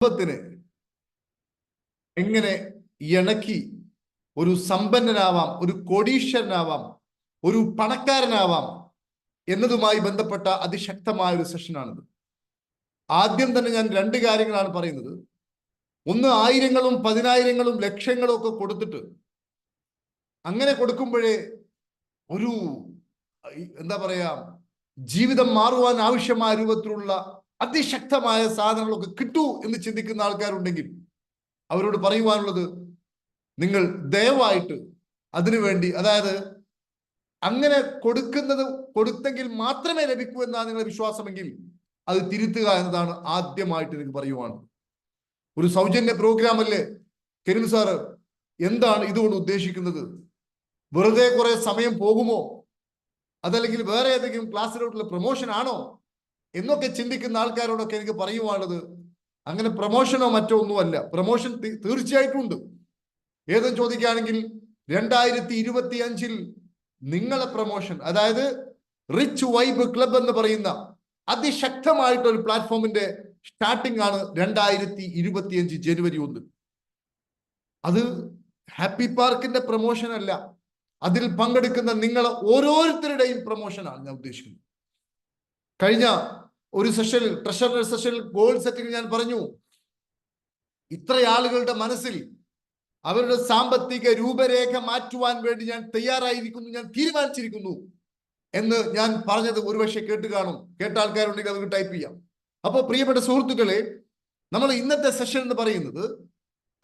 കുടുംബത്തിന് എങ്ങനെ ഇണക്കി ഒരു സമ്പന്നനാവാം, ഒരു കോടീശ്വരനാവാം, ഒരു പണക്കാരനാവാം എന്നതുമായി ബന്ധപ്പെട്ട അതിശക്തമായ ഒരു സെഷനാണിത്. ആദ്യം തന്നെ ഞാൻ രണ്ട് കാര്യങ്ങളാണ് പറയുന്നത്. ഒന്ന്, ആയിരങ്ങളും പതിനായിരങ്ങളും ലക്ഷങ്ങളും ഒക്കെ കൊടുത്തിട്ട് അങ്ങനെ കൊടുക്കുമ്പോഴേ ഒരു എന്താ പറയാ ജീവിതം മാറുവാൻ ആവശ്യമായ രൂപത്തിലുള്ള അതിശക്തമായ സാധനങ്ങളൊക്കെ കിട്ടൂ എന്ന് ചിന്തിക്കുന്ന ആൾക്കാരുണ്ടെങ്കിൽ അവരോട് പറയുവാനുള്ളത്, നിങ്ങൾ ദയവായിട്ട് അതിനുവേണ്ടി, അതായത് അങ്ങനെ കൊടുത്തെങ്കിൽ മാത്രമേ ലഭിക്കൂ എന്നാണ് നിങ്ങളുടെ വിശ്വാസമെങ്കിൽ അത് തിരുത്തുക എന്നതാണ് ആദ്യമായിട്ട് എനിക്ക് പറയുവാണ്. ഒരു സൗജന്യ പ്രോഗ്രാം അല്ലേ കരീം സാറ്, എന്താണ് ഇതുകൊണ്ട് ഉദ്ദേശിക്കുന്നത്? വെറുതെ കുറെ സമയം പോകുമോ, അതല്ലെങ്കിൽ വേറെ ഏതെങ്കിലും ക്ലാസ്സിലോട്ടുള്ള പ്രൊമോഷൻ ആണോ എന്നൊക്കെ ചിന്തിക്കുന്ന ആൾക്കാരോടൊക്കെ എനിക്ക് പറയുവാനുള്ളത്, അങ്ങനെ പ്രൊമോഷനോ മറ്റോ ഒന്നുമല്ല. പ്രൊമോഷൻ തീർച്ചയായിട്ടും ഉണ്ട്. ഏതും ചോദിക്കുകയാണെങ്കിൽ 2025 നിങ്ങളെ പ്രൊമോഷൻ, അതായത് റിച്ച് വൈബ് ക്ലബ് എന്ന് പറയുന്ന അതിശക്തമായിട്ടൊരു പ്ലാറ്റ്ഫോമിന്റെ സ്റ്റാർട്ടിംഗ് ആണ് 2025 ജനുവരി 1. അത് ഹാപ്പി പാർക്കിന്റെ പ്രൊമോഷൻ അല്ല, അതിൽ പങ്കെടുക്കുന്ന നിങ്ങൾ ഓരോരുത്തരുടെയും പ്രൊമോഷനാണ് ഞാൻ ഉദ്ദേശിക്കുന്നത്. കഴിഞ്ഞ ഒരു സെഷനിൽ, ട്രഷറർ സെഷനിൽ, ഗോൾ സെറ്റിംഗ് ഞാൻ പറഞ്ഞു, ഇത്ര ആളുകളുടെ മനസ്സിൽ അവരുടെ സാമ്പത്തിക രൂപരേഖ മാറ്റുവാൻ വേണ്ടി ഞാൻ തയ്യാറായിരിക്കുന്നു, ഞാൻ തീരുമാനിച്ചിരിക്കുന്നു എന്ന് ഞാൻ പറഞ്ഞത് ഒരുപക്ഷെ കേട്ട് കാണും. കേട്ട ആൾക്കാരുണ്ടെങ്കിൽ അവർക്ക് ടൈപ്പ് ചെയ്യാം. അപ്പോൾ പ്രിയപ്പെട്ട സുഹൃത്തുക്കളെ, നമ്മൾ ഇന്നത്തെ സെഷൻ എന്ന് പറയുന്നത്,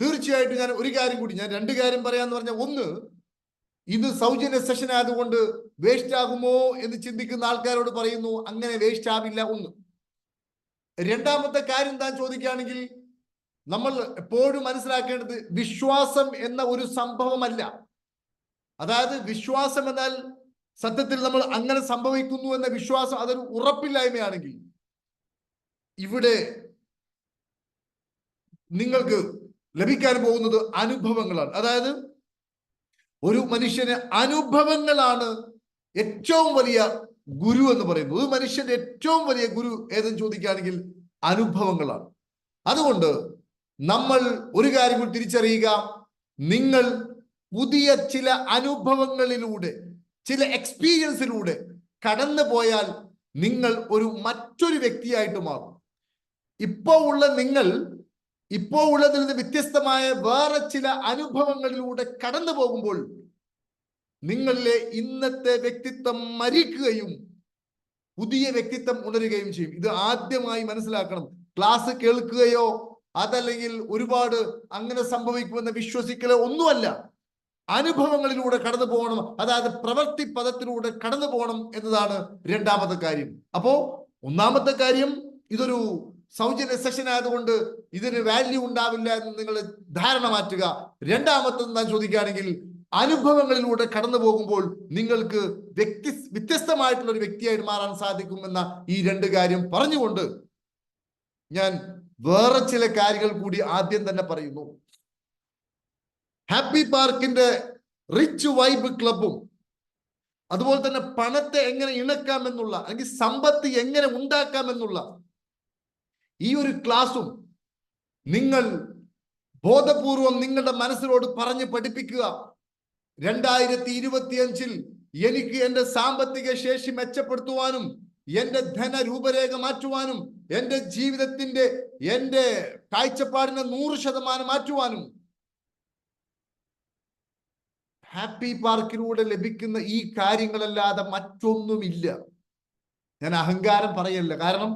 തീർച്ചയായിട്ടും ഞാൻ ഒരു കാര്യം കൂടി, ഞാൻ രണ്ട് കാര്യം പറയാന്ന് പറഞ്ഞാൽ, ഒന്ന്, ഇത് സൗജന്യ സെഷൻ ആയതുകൊണ്ട് വേസ്റ്റ് ആകുമോ എന്ന് ചിന്തിക്കുന്ന ആൾക്കാരോട് പറയുന്നു, അങ്ങനെ വേസ്റ്റ് ആവില്ല. ഒന്ന്. രണ്ടാമത്തെ കാര്യം താൻ ചോദിക്കുകയാണെങ്കിൽ, നമ്മൾ എപ്പോഴും മനസ്സിലാക്കേണ്ടത് വിശ്വാസം എന്ന ഒരു സംഭവമല്ല. അതായത് വിശ്വാസം എന്നാൽ സത്യത്തിൽ നമ്മൾ അങ്ങനെ സംഭവിക്കുന്നു എന്ന വിശ്വാസം, അതൊരു ഉറപ്പില്ലായ്മയാണെങ്കിൽ ഇവിടെ നിങ്ങൾക്ക് ലഭിക്കാൻ പോകുന്നത് അനുഭവങ്ങളാണ്. അതായത് ഒരു മനുഷ്യന് അനുഭവങ്ങളാണ് ഏറ്റവും വലിയ ഗുരു എന്ന് പറയുന്നത്. ഒരു മനുഷ്യന്റെ ഏറ്റവും വലിയ ഗുരു ഏതെന്ന് ചോദിക്കുകയാണെങ്കിൽ അനുഭവങ്ങളാണ്. അതുകൊണ്ട് നമ്മൾ ഒരു കാര്യം കൂടി തിരിച്ചറിയുക, നിങ്ങൾ പുതിയ ചില അനുഭവങ്ങളിലൂടെ, ചില എക്സ്പീരിയൻസിലൂടെ കടന്നു പോയാൽ നിങ്ങൾ മറ്റൊരു വ്യക്തിയായിട്ട് മാറും. ഇപ്പോൾ ഉള്ളതിൽ നിന്ന് വ്യത്യസ്തമായ വേറെ ചില അനുഭവങ്ങളിലൂടെ കടന്നു പോകുമ്പോൾ നിങ്ങളിലെ ഇന്നത്തെ വ്യക്തിത്വം മരിക്കുകയും പുതിയ വ്യക്തിത്വം ഉണരുകയും ചെയ്യും. ഇത് ആദ്യമായി മനസ്സിലാക്കണം. ക്ലാസ് കേൾക്കുകയോ അതല്ലെങ്കിൽ ഒരുപാട് അങ്ങനെ സംഭവിക്കുമെന്ന് വിശ്വസിക്കലോ ഒന്നുമല്ല. അനുഭവങ്ങളിലൂടെ കടന്നു പോകണം, അതായത് പ്രവൃത്തി പദത്തിലൂടെ കടന്നു പോകണം എന്നതാണ് രണ്ടാമത്തെ കാര്യം. അപ്പോ ഒന്നാമത്തെ കാര്യം, ഇതൊരു സൗജന്യ സെഷൻ ആയതുകൊണ്ട് ഇതിന് വാല്യൂ ഉണ്ടാവില്ല എന്ന് നിങ്ങൾ ധാരണ മാറ്റുക. രണ്ടാമത്തെ എന്താ ചോദിക്കുകയാണെങ്കിൽ, അനുഭവങ്ങളിലൂടെ കടന്നു പോകുമ്പോൾ നിങ്ങൾക്ക് വ്യത്യസ്തമായിട്ടുള്ള ഒരു വ്യക്തിയായിട്ട് മാറാൻ സാധിക്കും എന്ന ഈ രണ്ട് കാര്യം പറഞ്ഞുകൊണ്ട് ഞാൻ വേറെ ചില കാര്യങ്ങൾ കൂടി ആദ്യം തന്നെ പറയുന്നു. ഹാപ്പി പാർക്കിന്റെ റിച്ച് വൈബ് ക്ലബും അതുപോലെ തന്നെ പണത്തെ എങ്ങനെ ഇണക്കാമെന്നുള്ള, അല്ലെങ്കിൽ സമ്പത്ത് എങ്ങനെ ഉണ്ടാക്കാമെന്നുള്ള ഈ ഒരു ക്ലാസും നിങ്ങൾ ബോധപൂർവം നിങ്ങളുടെ മനസ്സിലോട് പറഞ്ഞ് പഠിപ്പിക്കുക. 2025 എനിക്ക് എൻ്റെ സാമ്പത്തിക ശേഷി മെച്ചപ്പെടുത്തുവാനും, എൻ്റെ ധനരൂപരേഖ മാറ്റുവാനും, എൻ്റെ ജീവിതത്തിന്റെ, എൻ്റെ കാഴ്ചപ്പാടിനെ 100% മാറ്റുവാനും ഹാപ്പി പാർക്കിലൂടെ ലഭിക്കുന്ന ഈ കാര്യങ്ങളല്ലാതെ മറ്റൊന്നുമില്ല. ഞാൻ അഹങ്കാരം പറയല്ല. കാരണം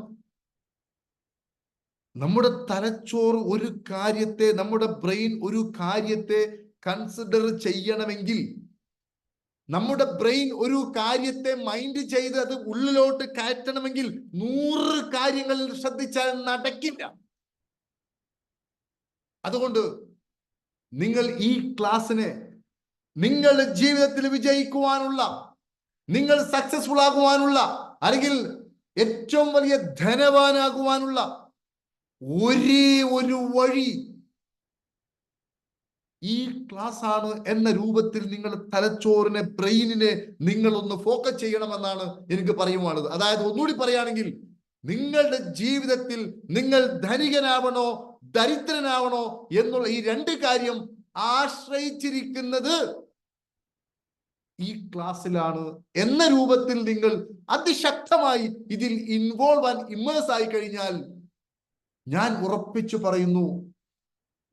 നമ്മുടെ തലച്ചോറ് ഒരു കാര്യത്തെ, നമ്മുടെ ബ്രെയിൻ ഒരു കാര്യത്തെ കൺസിഡർ ചെയ്യണമെങ്കിൽ, നമ്മുടെ ബ്രെയിൻ ഒരു കാര്യത്തെ മൈൻഡ് ചെയ്ത് അത് ഉള്ളിലോട്ട് കയറ്റണമെങ്കിൽ 100 കാര്യങ്ങൾ ശ്രദ്ധിച്ചാൽ നടക്കില്ല. അതുകൊണ്ട് നിങ്ങൾ ഈ ക്ലാസ്സിനെ നിങ്ങളുടെ ജീവിതത്തിൽ വിജയിക്കുവാനുള്ള, നിങ്ങൾ സക്സസ്ഫുൾ ആകുവാനുള്ള, അല്ലെങ്കിൽ ഏറ്റവും വലിയ ധനവാനാകുവാനുള്ള ഒരേ ഒരു വഴി ഈ ക്ലാസ് ആണ് എന്ന രൂപത്തിൽ നിങ്ങളുടെ തലച്ചോറിനെ, ബ്രെയിനിനെ നിങ്ങളൊന്ന് ഫോക്കസ് ചെയ്യണമെന്നാണ് എനിക്ക് പറയുവാനുള്ളത്. അതായത് ഒന്നുകൂടി പറയുകയാണെങ്കിൽ, നിങ്ങളുടെ ജീവിതത്തിൽ നിങ്ങൾ ധനികനാവണോ ദരിദ്രനാവണോ എന്നുള്ള ഈ രണ്ട് കാര്യം ആശ്രയിച്ചിരിക്കുന്നത് ഈ ക്ലാസ്സിലാണ് എന്ന രൂപത്തിൽ നിങ്ങൾ അതിശക്തമായി ഇതിൽ ഇൻവോൾവ് ആൻഡ് ഇമ്മേഴ്സ് ആയി കഴിഞ്ഞാൽ, ഞാൻ ഉറപ്പിച്ചു പറയുന്നു,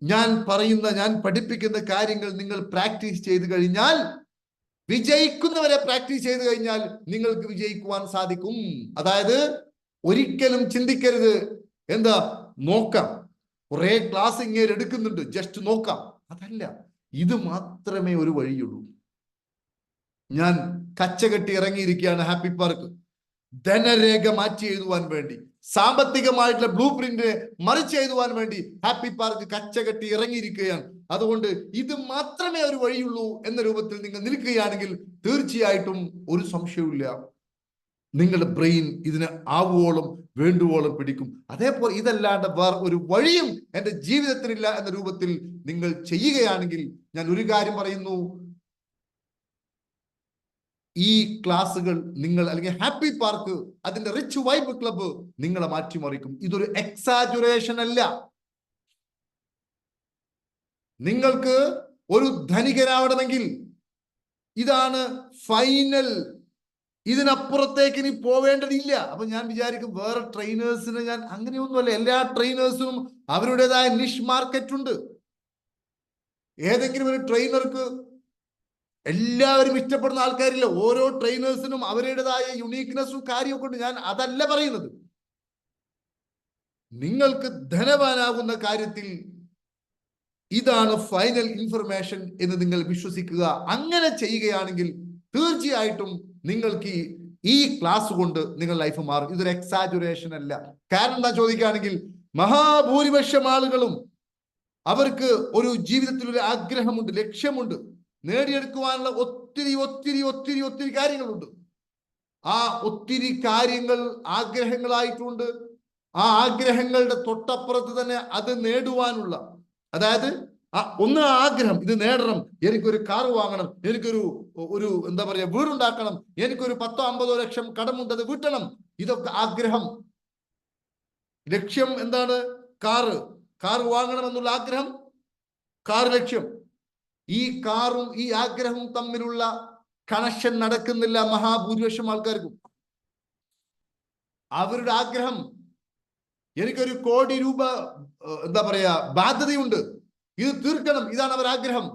ഞാൻ പഠിപ്പിക്കുന്ന കാര്യങ്ങൾ നിങ്ങൾ പ്രാക്ടീസ് ചെയ്ത് കഴിഞ്ഞാൽ, വിജയിക്കുന്നവരെ പ്രാക്ടീസ് ചെയ്ത് കഴിഞ്ഞാൽ നിങ്ങൾക്ക് വിജയിക്കുവാൻ സാധിക്കും. അതായത് ഒരിക്കലും ചിന്തിക്കരുത് എന്താ നോക്കാം, കുറെ ക്ലാസ് ഇങ്ങനെ എടുക്കുന്നുണ്ട്, ജസ്റ്റ് നോക്കാം. അതല്ല, ഇത് മാത്രമേ ഒരു വഴിയുള്ളൂ. ഞാൻ കച്ചകെട്ടി ഇറങ്ങിയിരിക്കുകയാണ് ഹാപ്പി പാർക്ക്. ധനരേഖ മാറ്റി എഴുതുവാൻ വേണ്ടി, സാമ്പത്തികമായിട്ടുള്ള ബ്ലൂ പ്രിന്റിനെ മറിച്ച് എഴുതുവാൻ വേണ്ടി ഹാപ്പി പാർക്ക് കച്ചകെട്ടി ഇറങ്ങിയിരിക്കുകയാണ്. അതുകൊണ്ട് ഇത് മാത്രമേ ഒരു വഴിയുള്ളൂ എന്ന രൂപത്തിൽ നിങ്ങൾ നിൽക്കുകയാണെങ്കിൽ തീർച്ചയായിട്ടും ഒരു സംശയവുമില്ല, നിങ്ങളുടെ ബ്രെയിൻ ഇതിനെ ആവുവോളം വേണ്ടുവോളം പിടിക്കും. അതേപോലെ ഇതല്ലാണ്ട് വേറെ ഒരു വഴിയും എൻ്റെ ജീവിതത്തിനില്ല എന്ന രൂപത്തിൽ നിങ്ങൾ ചെയ്യുകയാണെങ്കിൽ, ഞാൻ ഒരു കാര്യം പറയുന്നു, ഈ ക്ലാസ്സുകൾ നിങ്ങൾ, അല്ലെങ്കിൽ ഹാപ്പി പാർക്ക്, അതിന്റെ റിച്ച് വൈബ് ക്ലബ്ബ് നിങ്ങളെ മാറ്റിമറിക്കും. ഇതൊരു എക്സാജുറേഷൻ അല്ല. നിങ്ങൾക്ക് ഒരു ധനികനാവണമെങ്കിൽ ഇതാണ് ഫൈനൽ, ഇതിനപ്പുറത്തേക്ക് ഇനി പോവേണ്ടതില്ല. അപ്പൊ ഞാൻ വിചാരിക്കും വേറെ ട്രെയിനേഴ്സിന് ഞാൻ അങ്ങനെയൊന്നുമല്ല. എല്ലാ ട്രെയിനേഴ്സിനും അവരുടേതായ നിഷ് മാർക്കറ്റ് ഉണ്ട്. ഏതെങ്കിലും ഒരു ട്രെയിനർക്ക് എല്ലാവരും ഇഷ്ടപ്പെടുന്ന ആൾക്കാരില്ല. ഓരോ ട്രെയിനേഴ്സിനും അവരുടേതായ യുണീക്നെസ്സും കാര്യമൊക്കെ ഉണ്ട്. ഞാൻ അതല്ല പറയുന്നത്. നിങ്ങൾക്ക് ധനവാനാകുന്ന കാര്യത്തിൽ ഇതാണ് ഫൈനൽ ഇൻഫർമേഷൻ എന്ന് നിങ്ങൾ വിശ്വസിക്കുക. അങ്ങനെ ചെയ്യുകയാണെങ്കിൽ തീർച്ചയായിട്ടും നിങ്ങൾക്ക് ഈ ക്ലാസ് കൊണ്ട് നിങ്ങൾ ലൈഫ് മാറും. ഇതൊരു എക്സാജുറേഷൻ അല്ല. കാരണം എന്താ ചോദിക്കുകയാണെങ്കിൽ, മഹാഭൂരിപക്ഷം ആളുകളും അവർക്ക് ഒരു ജീവിതത്തിൽ ഒരു ആഗ്രഹമുണ്ട്, ലക്ഷ്യമുണ്ട്, നേടിയെടുക്കുവാനുള്ള ഒത്തിരി ഒത്തിരി ഒത്തിരി ഒത്തിരി കാര്യങ്ങളുണ്ട്. ആ ഒത്തിരി കാര്യങ്ങൾ ആഗ്രഹങ്ങളായിട്ടുണ്ട്. ആ ആഗ്രഹങ്ങളുടെ തൊട്ടപ്പുറത്ത് തന്നെ അത് നേടുവാനുള്ള, അതായത് ഒന്ന് ആഗ്രഹം, ഇത് നേടണം, എനിക്കൊരു കാർ വാങ്ങണം, എനിക്കൊരു എന്താ പറയാ വീടുണ്ടാക്കണം, എനിക്കൊരു 10-50 ലക്ഷം കടമുണ്ട്, അത് വീട്ടണം, ഇതൊക്കെ ആഗ്രഹം. ലക്ഷ്യം എന്താണ്? കാർ വാങ്ങണം എന്നുള്ള ആഗ്രഹം, കാർ ലക്ഷ്യം. ഈ കാറും ഈ ആഗ്രഹവും തമ്മിലുള്ള കണക്ഷൻ നടക്കുന്നില്ല മഹാഭൂരിപക്ഷം ആൾക്കാർക്കും. അവരുടെ ആഗ്രഹം, എനിക്കൊരു 1 കോടി രൂപ എന്താ പറയാ ബാധ്യതയുണ്ട്, ഇത് തീർക്കണം, ഇതാണ് അവരുടെ ആഗ്രഹം.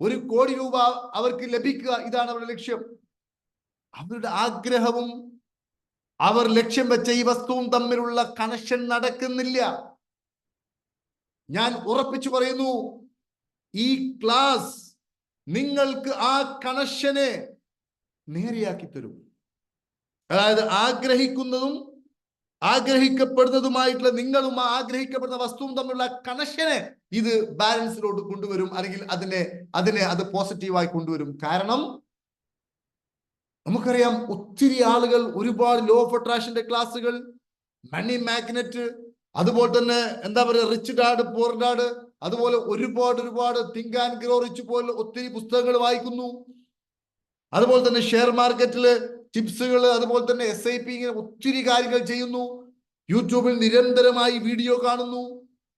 1 കോടി രൂപ അവർക്ക് ലഭിക്കുക, ഇതാണ് അവരുടെ ലക്ഷ്യം. അവരുടെ ആഗ്രഹവും അവർ ലക്ഷ്യം വെച്ച ഈ വസ്തുവും തമ്മിലുള്ള കണക്ഷൻ നടക്കുന്നില്ല. ഞാൻ ഉറപ്പിച്ചു പറയുന്നു, ഈ ക്ലാസ് നിങ്ങൾക്ക് ആ കണക്ഷനെ നേരെയാക്കി തരും. അതായത് ആഗ്രഹിക്കുന്നതും ആഗ്രഹിക്കപ്പെടുന്നതുമായിട്ടുള്ള നിങ്ങളും ആ ആഗ്രഹിക്കപ്പെടുന്ന വസ്തുവും തമ്മിലുള്ള കണക്ഷനെ ഇത് ബാലൻസിലോട്ട് കൊണ്ടുവരും, അല്ലെങ്കിൽ അത് പോസിറ്റീവായി കൊണ്ടുവരും. കാരണം നമുക്കറിയാം, ഒത്തിരി ആളുകൾ ഒരുപാട് ലോ ഓഫ് അട്രാക്ഷന്റെ ക്ലാസ്സുകൾ, മണി മാഗ്നറ്റ്, അതുപോലെ തന്നെ എന്താ പറയുക റിച്ച് ഡാഡ് പൂർ ഡാഡ്, അതുപോലെ ഒരുപാട് തിങ്ക് ആൻഡ് ഗ്രോ റിച്ച് പോലെ ഒത്തിരി പുസ്തകങ്ങൾ വായിക്കുന്നു. അതുപോലെ തന്നെ ഷെയർ മാർക്കറ്റില് ടിപ്സുകൾ, അതുപോലെ തന്നെ SIP, ഇങ്ങനെ ഒത്തിരി കാര്യങ്ങൾ ചെയ്യുന്നു. യൂട്യൂബിൽ നിരന്തരമായി വീഡിയോ കാണുന്നു,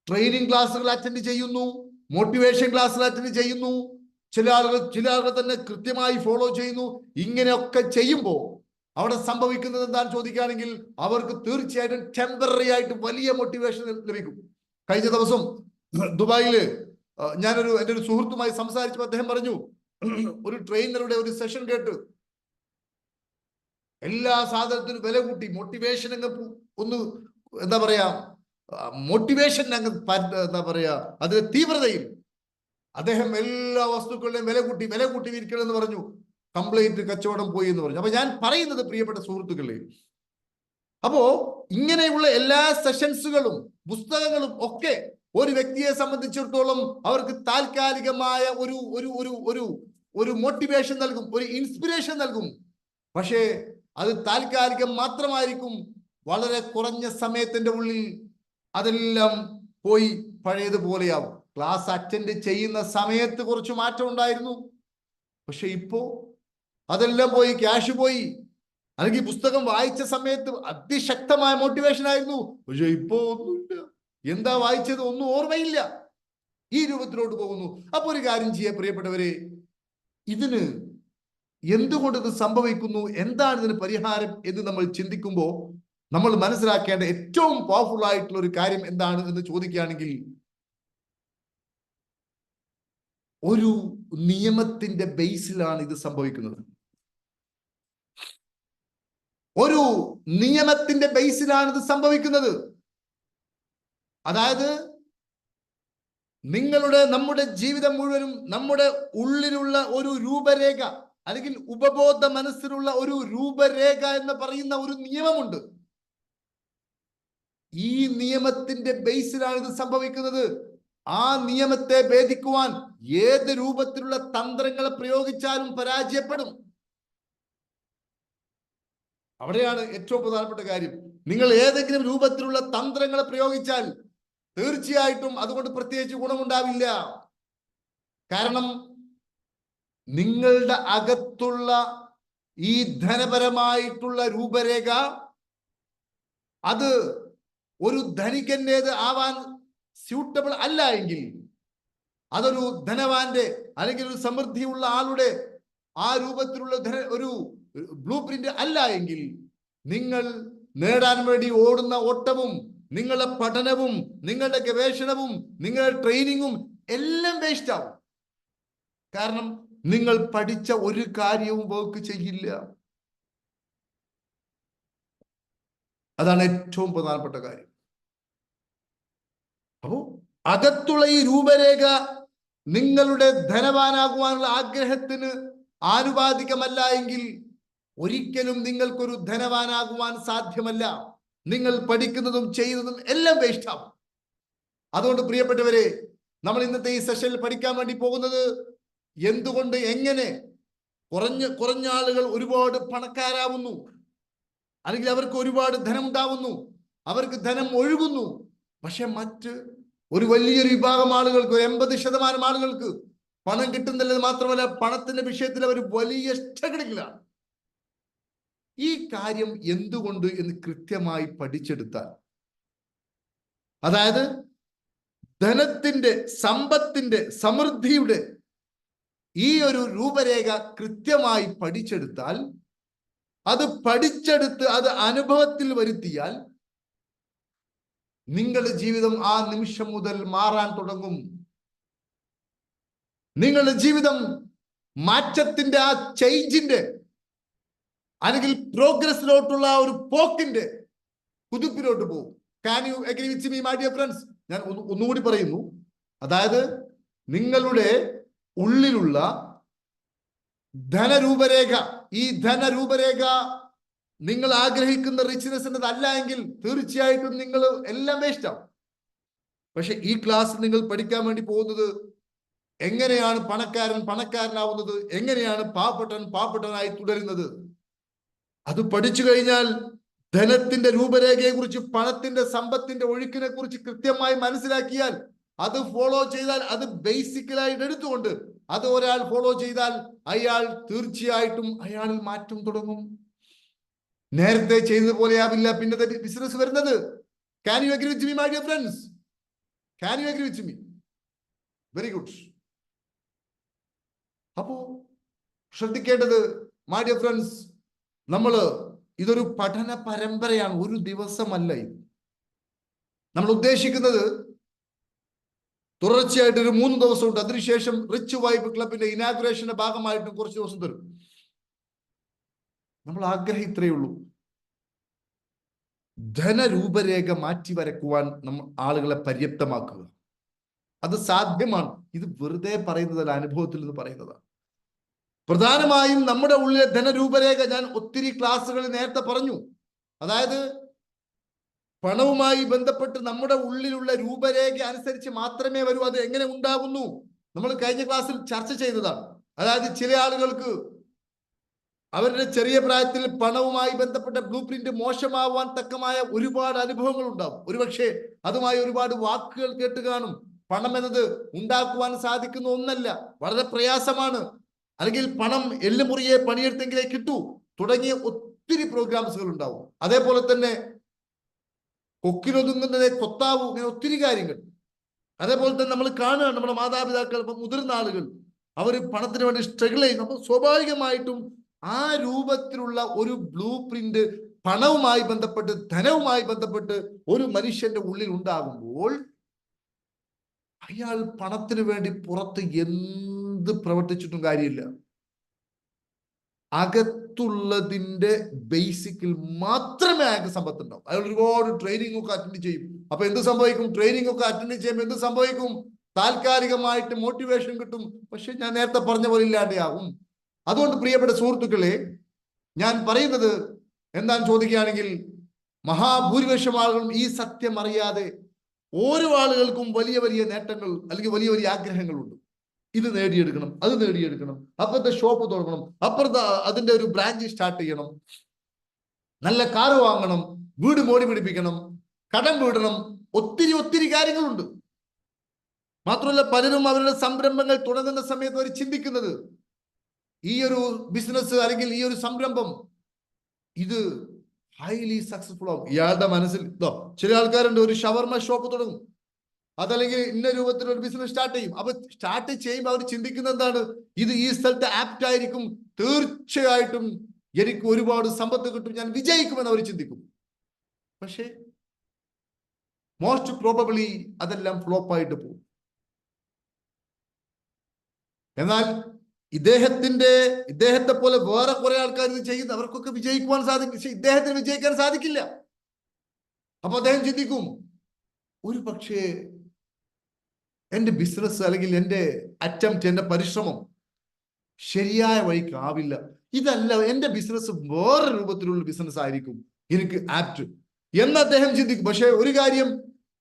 ട്രെയിനിങ് ക്ലാസ്സുകൾ അറ്റൻഡ് ചെയ്യുന്നു, മോട്ടിവേഷൻ ക്ലാസ്സുകൾ അറ്റൻഡ് ചെയ്യുന്നു. ചില ആളുകൾ തന്നെ കൃത്യമായി ഫോളോ ചെയ്യുന്നു. ഇങ്ങനെയൊക്കെ ചെയ്യുമ്പോൾ അവിടെ സംഭവിക്കുന്നത് എന്താണെന്ന് ചോദിക്കുകയാണെങ്കിൽ, അവർക്ക് തീർച്ചയായിട്ടും ടെമ്പററി ആയിട്ട് വലിയ മോട്ടിവേഷൻ ലഭിക്കും. കഴിഞ്ഞ ദിവസം ദുബായില് എൻ്റെ ഒരു സുഹൃത്തുമായി സംസാരിച്ചപ്പോൾ അദ്ദേഹം പറഞ്ഞു, ഒരു ട്രെയിനറുടെ ഒരു സെഷൻ കേട്ട് എല്ലാ സാധനത്തിനും വില കൂട്ടി, മോട്ടിവേഷൻ ഒന്ന് എന്താ പറയാ മോട്ടിവേഷൻ എന്താ പറയാ അതിന്റെ തീവ്രതയിൽ അദ്ദേഹം എല്ലാ വസ്തുക്കളുടെയും വില കൂട്ടി വിൽക്കണം എന്ന് പറഞ്ഞു. കംപ്ലീറ്റ് കച്ചവടം പോയി എന്ന് പറഞ്ഞു. അപ്പൊ ഞാൻ പറയുന്നത്, പ്രിയപ്പെട്ട സുഹൃത്തുക്കളെ, അപ്പോ ഇങ്ങനെയുള്ള എല്ലാ സെഷൻസുകളും പുസ്തകങ്ങളും ഒക്കെ ഒരു വ്യക്തിയെ സംബന്ധിച്ചിടത്തോളം അവർക്ക് താൽക്കാലികമായ ഒരു മോട്ടിവേഷൻ നൽകും, ഒരു ഇൻസ്പിറേഷൻ നൽകും. പക്ഷേ അത് താൽക്കാലികം മാത്രമായിരിക്കും. വളരെ കുറഞ്ഞ സമയത്തിന്റെ ഉള്ളിൽ അതെല്ലാം പോയി പഴയതുപോലെയാവും. ക്ലാസ് അറ്റൻഡ് ചെയ്യുന്ന സമയത്ത് കുറച്ച് മാറ്റം ഉണ്ടായിരുന്നു, പക്ഷെ ഇപ്പോ അതെല്ലാം പോയി, ക്യാഷ് പോയി. അല്ലെങ്കിൽ പുസ്തകം വായിച്ച സമയത്ത് അതിശക്തമായ മോട്ടിവേഷൻ ആയിരുന്നു, പക്ഷെ ഇപ്പോ ഒന്നുമില്ല. എന്താ വായിച്ചത് ഒന്നും ഓർമ്മയില്ല, ഈ രൂപത്തിലോട്ട് പോകുന്നു. അപ്പൊ ഒരു കാര്യം ചെയ്യാൻ പ്രിയപ്പെട്ടവരെ, ഇതിന് എന്തുകൊണ്ട് ഇത് സംഭവിക്കുന്നു, എന്താണ് ഇതിന് പരിഹാരം എന്ന് നമ്മൾ ചിന്തിക്കുമ്പോൾ നമ്മൾ മനസ്സിലാക്കേണ്ട ഏറ്റവും പവർഫുൾ ആയിട്ടുള്ള ഒരു കാര്യം എന്താണ് എന്ന് ചോദിക്കുകയാണെങ്കിൽ, ഒരു നിയമത്തിന്റെ ബേസിലാണ് ഇത് സംഭവിക്കുന്നത്. ഒരു നിയമത്തിന്റെ ബേസിലാണ് ഇത് സംഭവിക്കുന്നത്. അതായത് നമ്മുടെ ജീവിതം മുഴുവനും നമ്മുടെ ഉള്ളിലുള്ള ഒരു രൂപരേഖ, അല്ലെങ്കിൽ ഉപബോധ മനസ്സിലുള്ള ഒരു രൂപരേഖ എന്ന് പറയുന്ന ഒരു നിയമമുണ്ട്. ഈ നിയമത്തിന്റെ ബേസിലാണ് ഇത് സംഭവിക്കുന്നത്. ആ നിയമത്തെ ഭേദിക്കുവാൻ ഏത് രൂപത്തിലുള്ള തന്ത്രങ്ങൾ പ്രയോഗിച്ചാലും പരാജയപ്പെടും. അവിടെയാണ് ഏറ്റവും പ്രധാനപ്പെട്ട കാര്യം. നിങ്ങൾ ഏതെങ്കിലും രൂപത്തിലുള്ള തന്ത്രങ്ങൾ പ്രയോഗിച്ചാൽ തീർച്ചയായിട്ടും അതുകൊണ്ട് പ്രത്യേകിച്ച് ഗുണമുണ്ടാവില്ല. കാരണം നിങ്ങളുടെ അകത്തുള്ള ഈ ധനപരമായിട്ടുള്ള രൂപരേഖ അത് ഒരു ധനികന്റേത് ആവാൻ സ്യൂട്ടബിൾ അല്ല എങ്കിൽ, അതൊരു ധനവാന്റെ അല്ലെങ്കിൽ ഒരു സമൃദ്ധിയുള്ള ആളുടെ ആ രൂപത്തിലുള്ള ഒരു ബ്ലൂ പ്രിന്റ് അല്ല എങ്കിൽ, നിങ്ങൾ നേടാൻ വേണ്ടി ഓടുന്ന ഓട്ടവും നിങ്ങളുടെ പഠനവും നിങ്ങളുടെ ഗവേഷണവും നിങ്ങളുടെ ട്രെയിനിങ്ങും എല്ലാം വേസ്റ്റ് ആവും. കാരണം നിങ്ങൾ പഠിച്ച ഒരു കാര്യവും വർക്ക് ചെയ്യില്ല. അതാണ് ഏറ്റവും പ്രധാനപ്പെട്ട കാര്യം. അപ്പോ അകത്തുള്ള ഈ രൂപരേഖ നിങ്ങളുടെ ധനവാനാകുവാനുള്ള ആഗ്രഹത്തിന് ആനുപാതികമല്ല എങ്കിൽ ഒരിക്കലും നിങ്ങൾക്കൊരു ധനവാനാകുവാൻ സാധ്യമല്ല. നിങ്ങൾ പഠിക്കുന്നതും ചെയ്യുന്നതും എല്ലാം വേസ്റ്റ് ആവും. അതുകൊണ്ട് പ്രിയപ്പെട്ടവരെ, നമ്മൾ ഇന്നത്തെ ഈ സെഷനിൽ പഠിക്കാൻ വേണ്ടി പോകുന്നത് എന്തുകൊണ്ട്, എങ്ങനെ കുറഞ്ഞ ആളുകൾ ഒരുപാട് പണക്കാരാവുന്നു, അല്ലെങ്കിൽ അവർക്ക് ഒരുപാട് ധനം ഉണ്ടാവുന്നു, അവർക്ക് ധനം ഒഴുകുന്നു. പക്ഷെ മറ്റ് ഒരു വലിയൊരു വിഭാഗം ആളുകൾക്ക്, 80% ആളുകൾക്ക് പണം കിട്ടുന്നില്ലെന്ന് മാത്രമല്ല, പണത്തിന്റെ വിഷയത്തിൽ അവർ വലിയ സ്ട്രഗിളിലാണ്. ഈ കാര്യം എന്തുകൊണ്ട് എന്ന് കൃത്യമായി പഠിച്ചെടുത്താൽ, അതായത് ധനത്തിന്റെ, സമ്പത്തിന്റെ, സമൃദ്ധിയുടെ ഈ ഒരു രൂപരേഖ കൃത്യമായി പഠിച്ചെടുത്താൽ, അത് പഠിച്ചെടുത്ത് അത് അനുഭവത്തിൽ വരുത്തിയാൽ നിങ്ങളുടെ ജീവിതം ആ നിമിഷം മുതൽ മാറാൻ തുടങ്ങും. നിങ്ങളുടെ ജീവിതം മാറ്റത്തിന്റെ, ആ ചേഞ്ചിന്റെ, അല്ലെങ്കിൽ പ്രോഗ്രസിലോട്ടുള്ള ഒരു പോക്കിന്റെ കുതിപ്പിലോട്ട് പോകും. Can you agree with me, my dear friends? ഞാൻ ഒന്നുകൂടി പറയുന്നു. അതായത് നിങ്ങളുടെ ഉള്ളിലുള്ള ധനരൂപരേഖ, ഈ ധനരൂപരേഖ നിങ്ങൾ ആഗ്രഹിക്കുന്ന റിച്ച്നെസ് അല്ല എങ്കിൽ തീർച്ചയായിട്ടും നിങ്ങൾ എല്ലാം വേസ്റ്റ് ആവും. പക്ഷെ ഈ ക്ലാസ് നിങ്ങൾ പഠിക്കാൻ വേണ്ടി പോകുന്നത് എങ്ങനെയാണ് പണക്കാരനാവുന്നത്, എങ്ങനെയാണ് പാവപ്പെട്ടവനായി തുടരുന്നത്. അത് പഠിച്ചു കഴിഞ്ഞാൽ ധനത്തിന്റെ രൂപരേഖയെ കുറിച്ച്, പണത്തിന്റെ, സമ്പത്തിന്റെ ഒഴുക്കിനെ കുറിച്ച് കൃത്യമായി മനസ്സിലാക്കിയാൽ, അത് ഫോളോ ചെയ്താൽ, അത് ബേസിക്കലായിട്ട് എടുത്തുകൊണ്ട് അത് ഒരാൾ ഫോളോ ചെയ്താൽ അയാൾ തീർച്ചയായിട്ടും അയാളിൽ മാറ്റം തുടങ്ങും. നേരത്തെ ചെയ്തതുപോലെ ആവില്ല പിന്നത്തെ ബിസിനസ് വരുന്നത്. Can you agree with me, my dear friends? Can you agree with me? Very good. അപ്പോ ശ്രദ്ധിക്കേണ്ടത്, my dear friends, ഇതൊരു പഠന പരമ്പരയാണ്, ഒരു ദിവസമല്ല ഇത്. നമ്മൾ ഉദ്ദേശിക്കുന്നത് തുടർച്ചയായിട്ട് ഒരു 3 ദിവസമുണ്ട്. അതിനുശേഷം റിച്ച് വൈബ് ക്ലബിന്റെ ഇനാഗുറേഷന്റെ ഭാഗമായിട്ടും കുറച്ച് ദിവസം തരും. നമ്മൾ ആഗ്രഹം ഇത്രയേ ഉള്ളൂ, ധനരൂപരേഖ മാറ്റി വരക്കുവാൻ നമ്മൾ ആളുകളെ പര്യാപ്തമാക്കുക. അത് സാധ്യമാണ്. ഇത് വെറുതെ പറയുന്നതല്ല, അനുഭവത്തിൽ നിന്ന് പറയുന്നതാണ്. പ്രധാനമായും നമ്മുടെ ഉള്ളിലെ ധനരൂപരേഖ, ഞാൻ ഒത്തിരി ക്ലാസ്സുകളിൽ നേരത്തെ പറഞ്ഞു, അതായത് പണവുമായി ബന്ധപ്പെട്ട് നമ്മുടെ ഉള്ളിലുള്ള രൂപരേഖ അനുസരിച്ച് മാത്രമേ വരൂ. അത് എങ്ങനെ ഉണ്ടാകുന്നു നമ്മൾ കഴിഞ്ഞ ക്ലാസ്സിൽ ചർച്ച ചെയ്തതാണ്. അതായത് ചില ആളുകൾക്ക് അവരുടെ ചെറിയ പ്രായത്തിൽ പണവുമായി ബന്ധപ്പെട്ട ബ്ലൂ പ്രിന്റ് മോശമാവാൻ തക്കമായ ഒരുപാട് അനുഭവങ്ങൾ ഉണ്ടാവും. ഒരുപക്ഷെ അതുമായി ഒരുപാട് വാക്കുകൾ കേട്ട് കാണും. പണം എന്നത് ഉണ്ടാക്കുവാൻ സാധിക്കുന്ന ഒന്നല്ല, വളരെ പ്രയാസമാണ്, അല്ലെങ്കിൽ പണം എല്ലുമുറിയെ പണിയെടുത്തെങ്കിലേ കിട്ടൂ തുടങ്ങിയ ഒത്തിരി പ്രോഗ്രാംസുകൾ ഉണ്ടാവും. അതേപോലെ തന്നെ കൊക്കിനൊതുങ്ങുന്നതേ കൊത്താവൂ, ഇങ്ങനെ ഒത്തിരി കാര്യങ്ങൾ. അതേപോലെ തന്നെ നമ്മൾ കാണുകയാണ് നമ്മുടെ മാതാപിതാക്കൾ, ഇപ്പം മുതിർന്ന ആളുകൾ, അവർ പണത്തിന് വേണ്ടി സ്ട്രഗിൾ ചെയ്യും. അപ്പോൾ സ്വാഭാവികമായിട്ടും ആ രൂപത്തിലുള്ള ഒരു ബ്ലൂ പ്രിന്റ് പണവുമായി ബന്ധപ്പെട്ട്, ധനവുമായി ബന്ധപ്പെട്ട് ഒരു മനുഷ്യന്റെ ഉള്ളിൽ ഉണ്ടാകുമ്പോൾ അയാൾ പണത്തിന് വേണ്ടി പുറത്ത് എന്ത് പ്രവർത്തിച്ചിട്ടും കാര്യമില്ല. അകത്തുള്ളതിന്റെ ബേസിക്കിൽ മാത്രമേ അയാൾക്ക് സമ്പത്ത് ഉണ്ടാവും. അയാൾ ഒരുപാട് ട്രെയിനിങ് ഒക്കെ അറ്റൻഡ് ചെയ്യും. അപ്പൊ എന്ത് സംഭവിക്കും? ട്രെയിനിങ് ഒക്കെ അറ്റൻഡ് ചെയ്യുമ്പോൾ എന്ത് സംഭവിക്കും? താൽക്കാലികമായിട്ട് മോട്ടിവേഷൻ കിട്ടും, പക്ഷെ ഞാൻ നേരത്തെ പറഞ്ഞ പോലെ ഇല്ലാതെയാവും. അതുകൊണ്ട് പ്രിയപ്പെട്ട സുഹൃത്തുക്കളെ, ഞാൻ പറയുന്നത് എന്താന്ന് ചോദിക്കുകയാണെങ്കിൽ, മഹാഭൂരിപക്ഷം ആളുകളും ഈ സത്യം അറിയാതെ, ഓരോ ആളുകൾക്കും വലിയ വലിയ നേട്ടങ്ങൾ അല്ലെങ്കിൽ വലിയ വലിയ ആഗ്രഹങ്ങളുണ്ട്. ഇത് നേടിയെടുക്കണം, അത് നേടിയെടുക്കണം, അപ്പുറത്തെ ഷോപ്പ് തുടങ്ങണം, അപ്പുറത്തെ അതിന്റെ ഒരു ബ്രാഞ്ച് സ്റ്റാർട്ട് ചെയ്യണം, നല്ല കാറ് വാങ്ങണം, വീട് മോടി പിടിപ്പിക്കണം, കടം വീടണം, ഒത്തിരി ഒത്തിരി കാര്യങ്ങളുണ്ട്. മാത്രമല്ല പലരും അവരുടെ സംരംഭങ്ങൾ തുടങ്ങുന്ന സമയത്ത് അവർ ചിന്തിക്കുന്നത്, ഈ ഒരു ബിസിനസ് അല്ലെങ്കിൽ ഈ ഒരു സംരംഭം ഇത് ഹൈലി സക്സസ്ഫുൾ ആവും. ഇയാളുടെ മനസ്സിൽ ചില ആൾക്കാരുണ്ട്, ഒരു ഷവർമ ഷോപ്പ് തുടങ്ങും, അതല്ലെങ്കിൽ ഇന്ന രൂപത്തിൽ ഒരു ബിസിനസ് സ്റ്റാർട്ട് ചെയ്യും. അപ്പൊ സ്റ്റാർട്ട് ചെയ്യുമ്പോൾ അവർ ചിന്തിക്കുന്നത് എന്താണ്? ഇത് ഈ സ്ഥലത്ത് ആപ്റ്റ് ആയിരിക്കും, തീർച്ചയായിട്ടും എനിക്ക് ഒരുപാട് സമ്പത്ത് കിട്ടും, ഞാൻ വിജയിക്കുമെന്ന് അവർ ചിന്തിക്കും. പക്ഷേ മോസ്റ്റ് പ്രോബബ്ലി അതെല്ലാം ഫ്ലോപ്പായിട്ട് പോകും. എന്നാൽ ഇദ്ദേഹത്തെ പോലെ വേറെ കുറെ ആൾക്കാർ ഇത് ചെയ്യുന്ന, അവർക്കൊക്കെ വിജയിക്കുവാൻ സാധിക്കും, പക്ഷെ ഇദ്ദേഹത്തിന് വിജയിക്കാൻ സാധിക്കില്ല. അപ്പൊ അദ്ദേഹം ചിന്തിക്കും, ഒരു പക്ഷേ എന്റെ ബിസിനസ് അല്ലെങ്കിൽ എന്റെ അറ്റംപ്റ്റ്, എന്റെ പരിശ്രമം ശരിയായ വഴിക്ക് ആവില്ല, ഇതല്ല എന്റെ ബിസിനസ്, വേറെ രൂപത്തിലുള്ള ബിസിനസ് ആയിരിക്കും എനിക്ക് ആപ്റ്റ് എന്ന് അദ്ദേഹം ചിന്തിക്കും. പക്ഷെ ഒരു കാര്യം,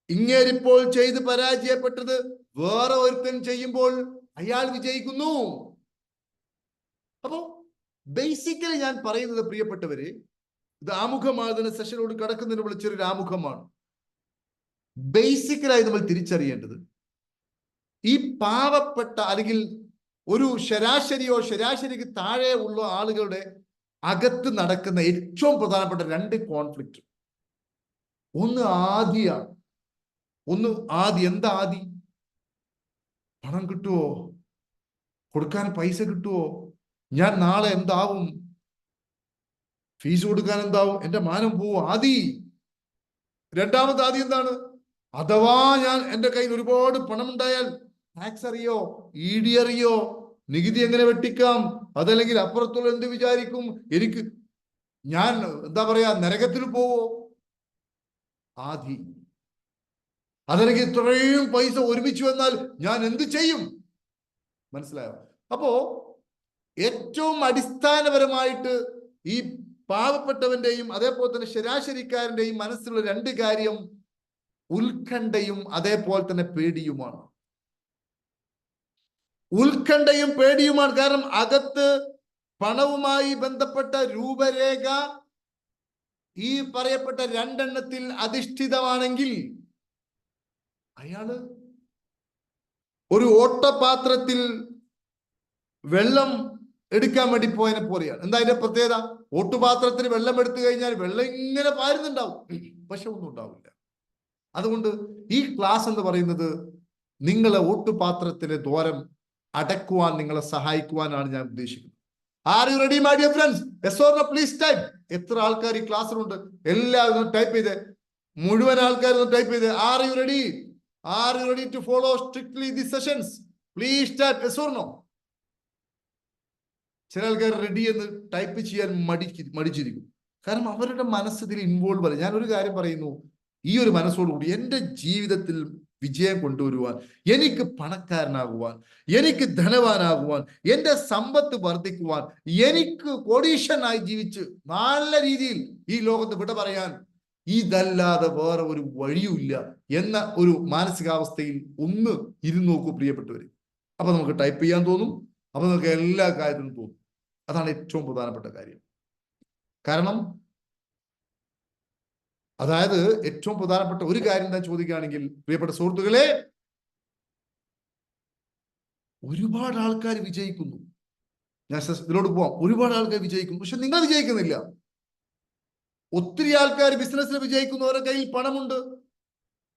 ഇങ്ങേരിപ്പോൾ ചെയ്ത് പരാജയപ്പെട്ടത് വേറെ ഒരുത്തൻ ചെയ്യുമ്പോൾ അയാൾ വിജയിക്കുന്നു. അപ്പോ ബേസിക്കലി ഞാൻ പറയുന്നത് പ്രിയപ്പെട്ടവരെ, ഇത് ആമുഖമാണ്, സെഷനോട് കടക്കുന്നതിന് വിളിച്ചൊരു ആമുഖമാണ്. ബേസിക്കലായി നമ്മൾ തിരിച്ചറിയേണ്ടത്, ഈ പാവപ്പെട്ട അല്ലെങ്കിൽ ഒരു ശരാശരിയോ ശരാശരിക്ക് താഴെ ഉള്ള ആളുകളുടെ അകത്ത് നടക്കുന്ന ഏറ്റവും പ്രധാനപ്പെട്ട രണ്ട് കോൺഫ്ലിക്റ്റ്. ഒന്ന് ആദിയാണ്. എന്താ ആദി? പണം കിട്ടുവോ? കൊടുക്കാൻ പൈസ കിട്ടുവോ? ഞാൻ നാളെ എന്താവും? ഫീസ് കൊടുക്കാൻ എന്താവും? എന്റെ മാനം പോവോ? ആദി. രണ്ടാമത്തെ ആദി എന്താണ്? അഥവാ എന്റെ കയ്യിൽ ഒരുപാട് പണം ഉണ്ടായാൽ ടാക്സ് അറിയോ, ED അറിയോ, നികുതി എങ്ങനെ വെട്ടിക്കാം, അതല്ലെങ്കിൽ അപ്പുറത്തുള്ള എന്ത് വിചാരിക്കും, ഞാൻ എന്താ പറയാ, നരകത്തിൽ പോവോ? ആദി. അതല്ലെങ്കിൽ ഇത്രയും പൈസ ഒരുമിച്ച് വന്നാൽ ഞാൻ എന്ത് ചെയ്യും? മനസ്സിലായോ? അപ്പോ ഏറ്റവും അടിസ്ഥാനപരമായിട്ട് ഈ പാവപ്പെട്ടവന്റെയും അതേപോലെ തന്നെ ശരാശരിക്കാരന്റെയും മനസ്സിലുള്ള രണ്ട് കാര്യം ഉത്കണ്ഠയും അതേപോലെ തന്നെ പേടിയുമാണ്. ഉത്കണ്ഠയും പേടിയുമാണ്. കാരണം അകത്ത് പണവുമായി ബന്ധപ്പെട്ട രൂപരേഖ ഈ പറയപ്പെട്ട രണ്ടെണ്ണത്തിൽ അധിഷ്ഠിതമാണെങ്കിൽ അയാള് ഒരു ഓട്ടപാത്രത്തിൽ വെള്ളം എടുക്കാൻ വേണ്ടി പോയതിനെ പോലെയാണ്. എന്താ അതിന്റെ പ്രത്യേകത? ഓട്ടുപാത്രത്തിന് വെള്ളം എടുത്തു കഴിഞ്ഞാൽ വെള്ളം ഇങ്ങനെ പാരുന്നുണ്ടാവും, പക്ഷെ ഒന്നും ഉണ്ടാവില്ല. അതുകൊണ്ട് ഈ ക്ലാസ് എന്ന് പറയുന്നത് നിങ്ങളെ ഓട്ടുപാത്രത്തിലെ ദ്വാരം അടക്കുവാൻ, നിങ്ങളെ സഹായിക്കുവാനാണ് ഞാൻ ഉദ്ദേശിക്കുന്നത്. Are you ready my dear friends? Yes or no please type. എത്ര ആൾക്കാർ ഈ ക്ലാസ്സിലുണ്ട്? എല്ലാവരും ടൈപ്പ് ചെയ്തേ. മുഴുവൻ ആൾക്കാരും ടൈപ്പ് ചെയ്തേ. Are you ready? Are you ready to follow strictly the sessions? Please type yes or no. ചില ആൾക്കാർ റെഡി എന്ന് ടൈപ്പ് ചെയ്യാൻ മടിച്ചിരിക്കും. കാരണം അവരുടെ മനസ്സ് ഇതിൽ ഇൻവോൾവ് അല്ല. ഞാൻ ഒരു കാര്യം പറയുന്നു, ഈ ഒരു മനസ്സോടുകൂടി എൻ്റെ ജീവിതത്തിൽ വിജയം കൊണ്ടുവരുവാൻ, എനിക്ക് പണക്കാരനാകുവാൻ, എനിക്ക് ധനവാനാകുവാൻ, എൻ്റെ സമ്പത്ത് വർദ്ധിക്കുവാൻ, എനിക്ക് കോടീശ്വരനായി ജീവിച്ച് നല്ല രീതിയിൽ ഈ ലോകത്ത് വിട പറയാൻ ഇതല്ലാതെ വേറെ ഒരു വഴിയുമില്ല എന്ന ഒരു മാനസികാവസ്ഥയിൽ ഒന്ന് ഇരുന്ന് നോക്കൂ പ്രിയപ്പെട്ടവര്. അപ്പൊ നമുക്ക് ടൈപ്പ് ചെയ്യാൻ തോന്നും, അപ്പൊ നമുക്ക് എല്ലാ കാര്യത്തിനും തോന്നും. അതാണ് ഏറ്റവും പ്രധാനപ്പെട്ട കാര്യം. കാരണം അതായത് ഏറ്റവും പ്രധാനപ്പെട്ട ഒരു കാര്യം എന്താ ചോദിക്കുകയാണെങ്കിൽ, പ്രിയപ്പെട്ട സുഹൃത്തുക്കളെ, ഒരുപാട് ആൾക്കാർ വിജയിക്കുന്നു. ഞാൻ ഇതിലോട്ട് പോവാം. ഒരുപാട് ആൾക്കാർ വിജയിക്കുന്നു, പക്ഷെ നിങ്ങൾ വിജയിക്കുന്നില്ല. ഒത്തിരി ആൾക്കാർ ബിസിനസ്സിൽ വിജയിക്കുന്നവരുടെ കയ്യിൽ പണമുണ്ട്,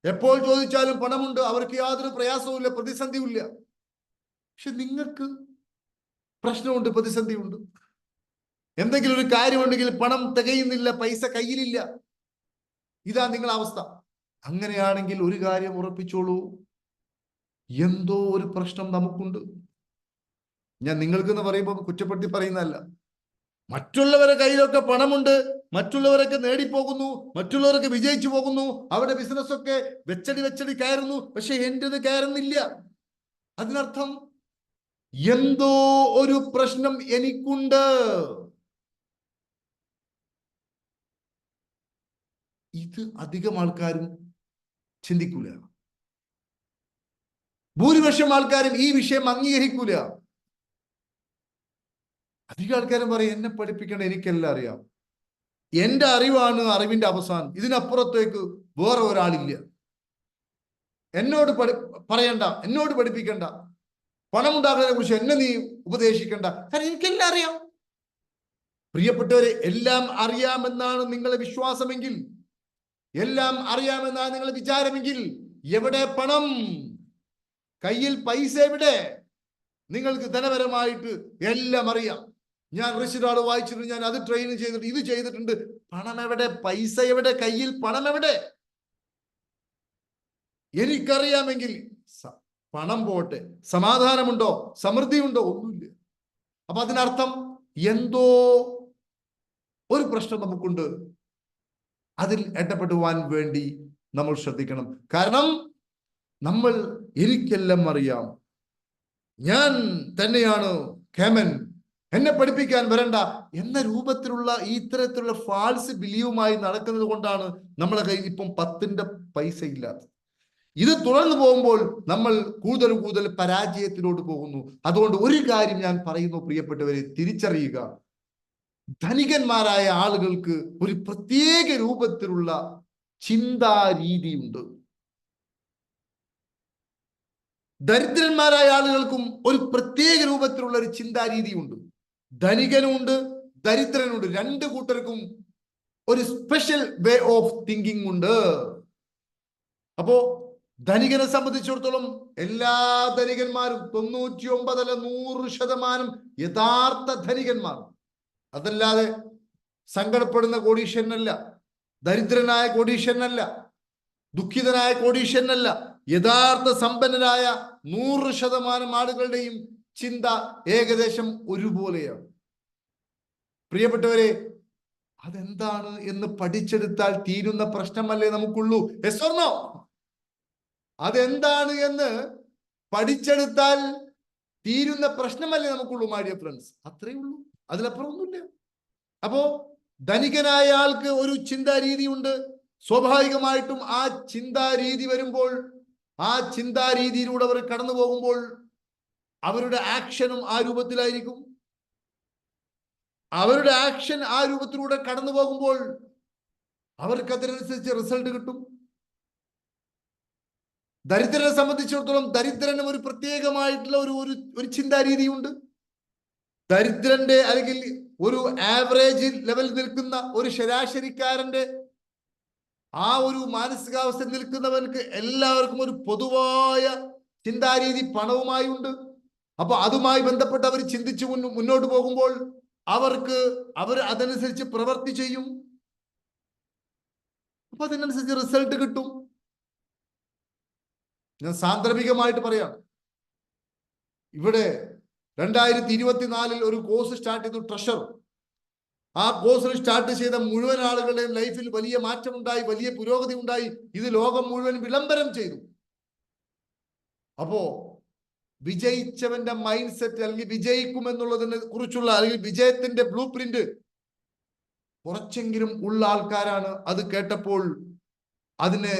എപ്പോൾ ചോദിച്ചാലും പണമുണ്ട്, അവർക്ക് യാതൊരു പ്രയാസവുമില്ല, പ്രതിസന്ധിയുമില്ല. പക്ഷെ നിങ്ങൾക്ക് പ്രശ്നമുണ്ട്, പ്രതിസന്ധിയുണ്ട്. എന്തെങ്കിലും ഒരു കാര്യമുണ്ടെങ്കിൽ പണം തികയുന്നില്ല, പൈസ കയ്യിലില്ല. ഇതാ നിങ്ങളുടെ അവസ്ഥ. അങ്ങനെയാണെങ്കിൽ ഒരു കാര്യം ഉറപ്പിച്ചോളൂ, എന്തോ ഒരു പ്രശ്നം നമുക്കുണ്ട്. ഞാൻ നിങ്ങൾക്കെന്ന് പറയുമ്പോൾ കുറ്റപ്പെടുത്തി പറയുന്നതല്ല. മറ്റുള്ളവരുടെ കയ്യിലൊക്കെ പണമുണ്ട്, മറ്റുള്ളവരൊക്കെ നേടിപ്പോകുന്നു, മറ്റുള്ളവരൊക്കെ വിജയിച്ചു പോകുന്നു, അവരുടെ ബിസിനസ്സൊക്കെ വെച്ചടി കയറുന്നു, പക്ഷെ എന്റേത് കയറുന്നില്ല. അതിനർത്ഥം എന്തോ ഒരു പ്രശ്നം എനിക്കുണ്ട്. ഇത് അധികം ആൾക്കാരും ചിന്തിക്കൂല. ഭൂരിപക്ഷം ആൾക്കാരും ഈ വിഷയം അംഗീകരിക്കൂല. അധികം ആൾക്കാരും പറയും, എന്നെ പഠിപ്പിക്കേണ്ട എനിക്കെല്ലാം അറിയാം, എന്റെ അറിവാണ് അറിവിന്റെ അവസാനം, ഇതിനപ്പുറത്തേക്ക് വേറെ ഒരാളില്ല, എന്നോട് പറയണ്ട, എന്നോട് പഠിപ്പിക്കണ്ട, പണമുണ്ടാക്കുന്നതിനെ കുറിച്ച് എന്നെ നീ ഉപദേശിക്കണ്ട, കാരണം എനിക്കെല്ലാം അറിയാം. പ്രിയപ്പെട്ടവരെ, എല്ലാം അറിയാമെന്നാണ് നിങ്ങളുടെ വിശ്വാസമെങ്കിൽ, എല്ലാം അറിയാമെന്നാണ് നിങ്ങളുടെ വിചാരമെങ്കിൽ, എവിടെ പണം? കയ്യിൽ പൈസ എവിടെ? നിങ്ങൾക്ക് ധനപരമായിട്ട് എല്ലാം അറിയാം, ഞാൻ റിഷിറാൾ വായിച്ചിട്ടുണ്ട്, ഞാൻ അത് ട്രെയിൻ ചെയ്തിട്ടുണ്ട്, ഇത് ചെയ്തിട്ടുണ്ട്. പണം എവിടെ? പൈസ എവിടെ? കയ്യിൽ പണം എവിടെ? എനിക്കറിയാമെങ്കിൽ പണം പോട്ടെ, സമാധാനമുണ്ടോ, സമൃദ്ധിയുണ്ടോ? ഒന്നുമില്ല. അപ്പൊ അതിനർത്ഥം എന്തോ ഒരു പ്രശ്നം നമുക്കുണ്ട്. അതിൽ ഇടപെടുവാൻ വേണ്ടി നമ്മൾ ശ്രദ്ധിക്കണം. കാരണം നമ്മൾ എനിക്കെല്ലാം അറിയാം, ഞാൻ തന്നെയാണ് കേമൻ, എന്നെ പഠിപ്പിക്കാൻ വരണ്ട എന്ന രൂപത്തിലുള്ള ഇത്തരത്തിലുള്ള ഫാൾസ് ബിലീവുമായി നടക്കുന്നത് കൊണ്ടാണ് നമ്മളെ കയ്യിൽ ഇപ്പം 10 പൈസ ഇല്ലാത്തത്. ഇത് തുടർന്നു പോകുമ്പോൾ നമ്മൾ കൂടുതൽ പരാജയത്തിലോട്ട് പോകുന്നു. അതുകൊണ്ട് ഒരു കാര്യം ഞാൻ പറയുന്നു, പ്രിയപ്പെട്ടവരെ, തിരിച്ചറിയുക, ധനികന്മാരായ ആളുകൾക്ക് ഒരു പ്രത്യേക രൂപത്തിലുള്ള ചിന്താരീതിയുണ്ട്. ദരിദ്രന്മാരായ ആളുകൾക്കും ഒരു പ്രത്യേക രൂപത്തിലുള്ള ഒരു ചിന്താരീതിയുണ്ട്. ധനികനുണ്ട്, ദരിദ്രനുണ്ട്. രണ്ട് കൂട്ടർക്കും ഒരു സ്പെഷ്യൽ വേ ഓഫ് തിങ്കിങ് ഉണ്ട്. അപ്പോ ധനികനെ സംബന്ധിച്ചിടത്തോളം എല്ലാ ധനികന്മാരും 99 അല്ല 100% യഥാർത്ഥ ധനികന്മാർ. അതല്ലാതെ സങ്കടപ്പെടുന്ന കോടീശ്വരനല്ല, ദരിദ്രനായ കോടീശ്വരനല്ല, ദുഃഖിതനായ കോടീശ്വരനല്ല. യഥാർത്ഥ സമ്പന്നരായ 100% ആളുകളുടെയും ചിന്ത ഏകദേശം ഒരുപോലെയാണ്. പ്രിയപ്പെട്ടവരെ, അതെന്താണ് എന്ന് പഠിച്ചെടുത്താൽ തീരുന്ന പ്രശ്നമല്ലേ നമുക്കുള്ളൂ? Yes or no? അതെന്താണ് എന്ന് പഠിച്ചെടുത്താൽ തീരുന്ന പ്രശ്നമല്ലേ നമുക്കുള്ളൂ, മൈ ഡിയർ ഫ്രണ്ട്സ്? അത്രയേ ഉള്ളൂ, അതിലപ്പുറം ഒന്നുമില്ല. അപ്പോ ധനികനായ ആൾക്ക് ഒരു ചിന്താരീതിയുണ്ട്. സ്വാഭാവികമായിട്ടും ആ ചിന്താരീതി വരുമ്പോൾ, ആ ചിന്താരീതിയിലൂടെ അവർ കടന്നു പോകുമ്പോൾ അവരുടെ ആക്ഷനും ആ രൂപത്തിലായിരിക്കും. അവരുടെ ആക്ഷൻ ആ രൂപത്തിലൂടെ കടന്നു പോകുമ്പോൾ അവർക്ക് അതിനനുസരിച്ച് റിസൾട്ട് കിട്ടും. ദരിദ്രനെ സംബന്ധിച്ചിടത്തോളം ദരിദ്രനും ഒരു പ്രത്യേകമായിട്ടുള്ള ഒരു ചിന്താരീതിയുണ്ട്. ദരിദ്രന്റെ അല്ലെങ്കിൽ ഒരു ആവറേജ് ലെവലിൽ നിൽക്കുന്ന ഒരു ശരാശരിക്കാരന്റെ ആ ഒരു മാനസികാവസ്ഥയിൽ നിൽക്കുന്നവർക്ക് എല്ലാവർക്കും ഒരു പൊതുവായ ചിന്താരീതി പണവുമായി ഉണ്ട്. അപ്പൊ അതുമായി ബന്ധപ്പെട്ട് അവർ ചിന്തിച്ചു മുന്നോട്ട് പോകുമ്പോൾ അവർ അതനുസരിച്ച് പ്രവൃത്തി ചെയ്യും. അപ്പൊ അതിനനുസരിച്ച് റിസൾട്ട് കിട്ടും. ഞാൻ സാന്ദർഭികമായിട്ട് പറയാം, ഇവിടെ 2024 ഒരു കോഴ്സ് സ്റ്റാർട്ട് ചെയ്തു, ട്രഷർ. ആ കോഴ്സിൽ സ്റ്റാർട്ട് ചെയ്ത മുഴുവൻ ആളുകളുടെയും ലൈഫിൽ വലിയ മാറ്റമുണ്ടായി, വലിയ പുരോഗതി ഉണ്ടായി. ഇത് ലോകം മുഴുവൻ വിളംബരം ചെയ്തു. അപ്പോ വിജയിച്ചവന്റെ മൈൻഡ് സെറ്റ് അല്ലെങ്കിൽ വിജയിക്കുമെന്നുള്ളതിനെ കുറിച്ചുള്ള അല്ലെങ്കിൽ വിജയത്തിന്റെ ബ്ലൂ പ്രിന്റ് കുറച്ചെങ്കിലും ഉള്ള ആൾക്കാരാണ് അത് കേട്ടപ്പോൾ അതിന്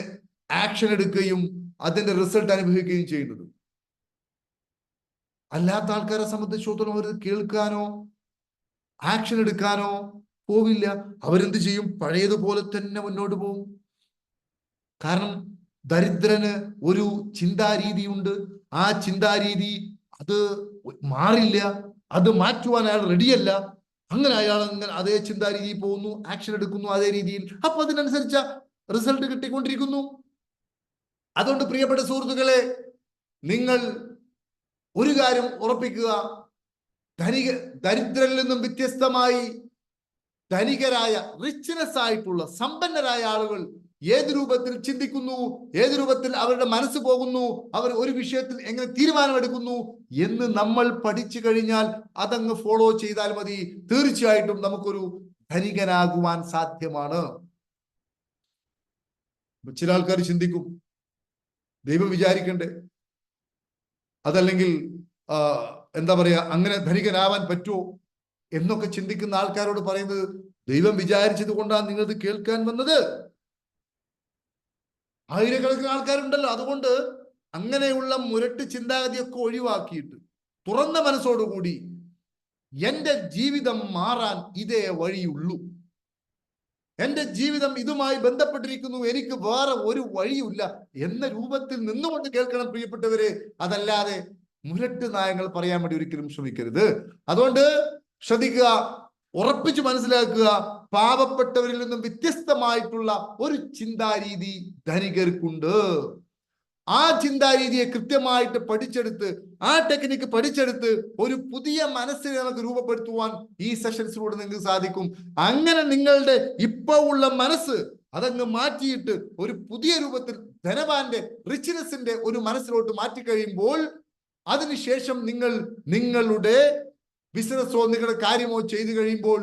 ആക്ഷൻ എടുക്കുകയും അതിന്റെ റിസൾട്ട് അനുഭവിക്കുകയും ചെയ്യുന്നത്. അല്ലാത്ത ആൾക്കാരെ സംബന്ധിച്ചിടത്തോളം അവർ കേൾക്കാനോ ആക്ഷൻ എടുക്കാനോ പോവില്ല. അവരെന്ത് ചെയ്യും? പഴയതുപോലെ തന്നെ മുന്നോട്ട് പോകും. കാരണം ദരിദ്രന് ഒരു ചിന്താരീതിയുണ്ട്. ആ ചിന്താരീതി അത് മാറില്ല, അത് മാറ്റുവാൻ അയാൾ റെഡിയല്ല. അങ്ങനെ അയാൾ അങ്ങനെ അതേ ചിന്താ രീതിയിൽ പോകുന്നു, ആക്ഷൻ എടുക്കുന്നു അതേ രീതിയിൽ, അപ്പൊ അതിനനുസരിച്ച റിസൾട്ട് കിട്ടിക്കൊണ്ടിരിക്കുന്നു. അതുകൊണ്ട് പ്രിയപ്പെട്ട സുഹൃത്തുക്കളെ, നിങ്ങൾ ഒരു കാര്യം ഉറപ്പിക്കുക, ദരിദ്രരിൽ നിന്നും വ്യത്യസ്തമായി ധനികരായ, റിച്ച്നെസ് ആയിട്ടുള്ള, സമ്പന്നരായ ആളുകൾ ഏത് രൂപത്തിൽ ചിന്തിക്കുന്നു, ഏത് രൂപത്തിൽ അവരുടെ മനസ്സ് പോകുന്നു, അവർ ഒരു വിഷയത്തിൽ എങ്ങനെ തീരുമാനമെടുക്കുന്നു എന്ന് നമ്മൾ പഠിച്ചു കഴിഞ്ഞാൽ അതങ്ങ് ഫോളോ ചെയ്താൽ മതി. തീർച്ചയായിട്ടും നമുക്കൊരു ധനികനാകുവാൻ സാധ്യമാണ്. ചില ആൾക്കാർ ചിന്തിക്കും, ദൈവം വിചാരിക്കണ്ടേ, അതല്ലെങ്കിൽ എന്താ പറയാ, അങ്ങനെ ധനികനാവാൻ പറ്റുമോ എന്നൊക്കെ ചിന്തിക്കുന്ന ആൾക്കാരോട് പറയുന്നത്, ദൈവം വിചാരിച്ചത് കൊണ്ടാണ് നിങ്ങളിത് കേൾക്കാൻ വന്നത്. ആയിരക്കണക്കിന് ആൾക്കാരുണ്ടല്ലോ. അതുകൊണ്ട് അങ്ങനെയുള്ള മുരട്ട് ചിന്താഗതിയൊക്കെ ഒഴിവാക്കിയിട്ട് തുറന്ന മനസ്സോടുകൂടി എന്റെ ജീവിതം മാറാൻ ഇതേ വഴിയുള്ളൂ, എന്റെ ജീവിതം ഇതുമായി ബന്ധപ്പെട്ടിരിക്കുന്നു, എനിക്ക് വേറെ ഒരു വഴിയുമില്ല എന്ന രൂപത്തിൽ നിന്നുകൊണ്ട് കേൾക്കണം പ്രിയപ്പെട്ടവരെ. അതല്ലാതെ മുരട്ട് നയങ്ങൾ പറയാൻ വേണ്ടി ഒരിക്കലും ശ്രമിക്കരുത്. അതുകൊണ്ട് ശ്രദ്ധിക്കുക, ഉറപ്പിച്ചു മനസ്സിലാക്കുക, പാവപ്പെട്ടവരിൽ നിന്നും വ്യത്യസ്തമായിട്ടുള്ള ഒരു ചിന്താരീതി ധനികർക്കുണ്ട്. ആ ചിന്താരീതിയെ കൃത്യമായിട്ട് പഠിച്ചെടുത്ത്, ആ ടെക്നിക്ക് പഠിച്ചെടുത്ത് ഒരു പുതിയ മനസ്സിനെ നമുക്ക് രൂപപ്പെടുത്തുവാൻ ഈ സെഷൻസിലൂടെ നിങ്ങൾക്ക് സാധിക്കും. അങ്ങനെ നിങ്ങളുടെ ഇപ്പൊ ഉള്ള മനസ്സ് അതങ്ങ് മാറ്റിയിട്ട് ഒരു പുതിയ രൂപത്തിൽ ധനവാന്റെ, റിച്ച്നെസിന്റെ ഒരു മനസ്സിലോട്ട് മാറ്റിക്കഴിയുമ്പോൾ അതിനുശേഷം നിങ്ങൾ നിങ്ങളുടെ ബിസിനസ്സോ നിങ്ങളുടെ കാര്യമോ ചെയ്തു കഴിയുമ്പോൾ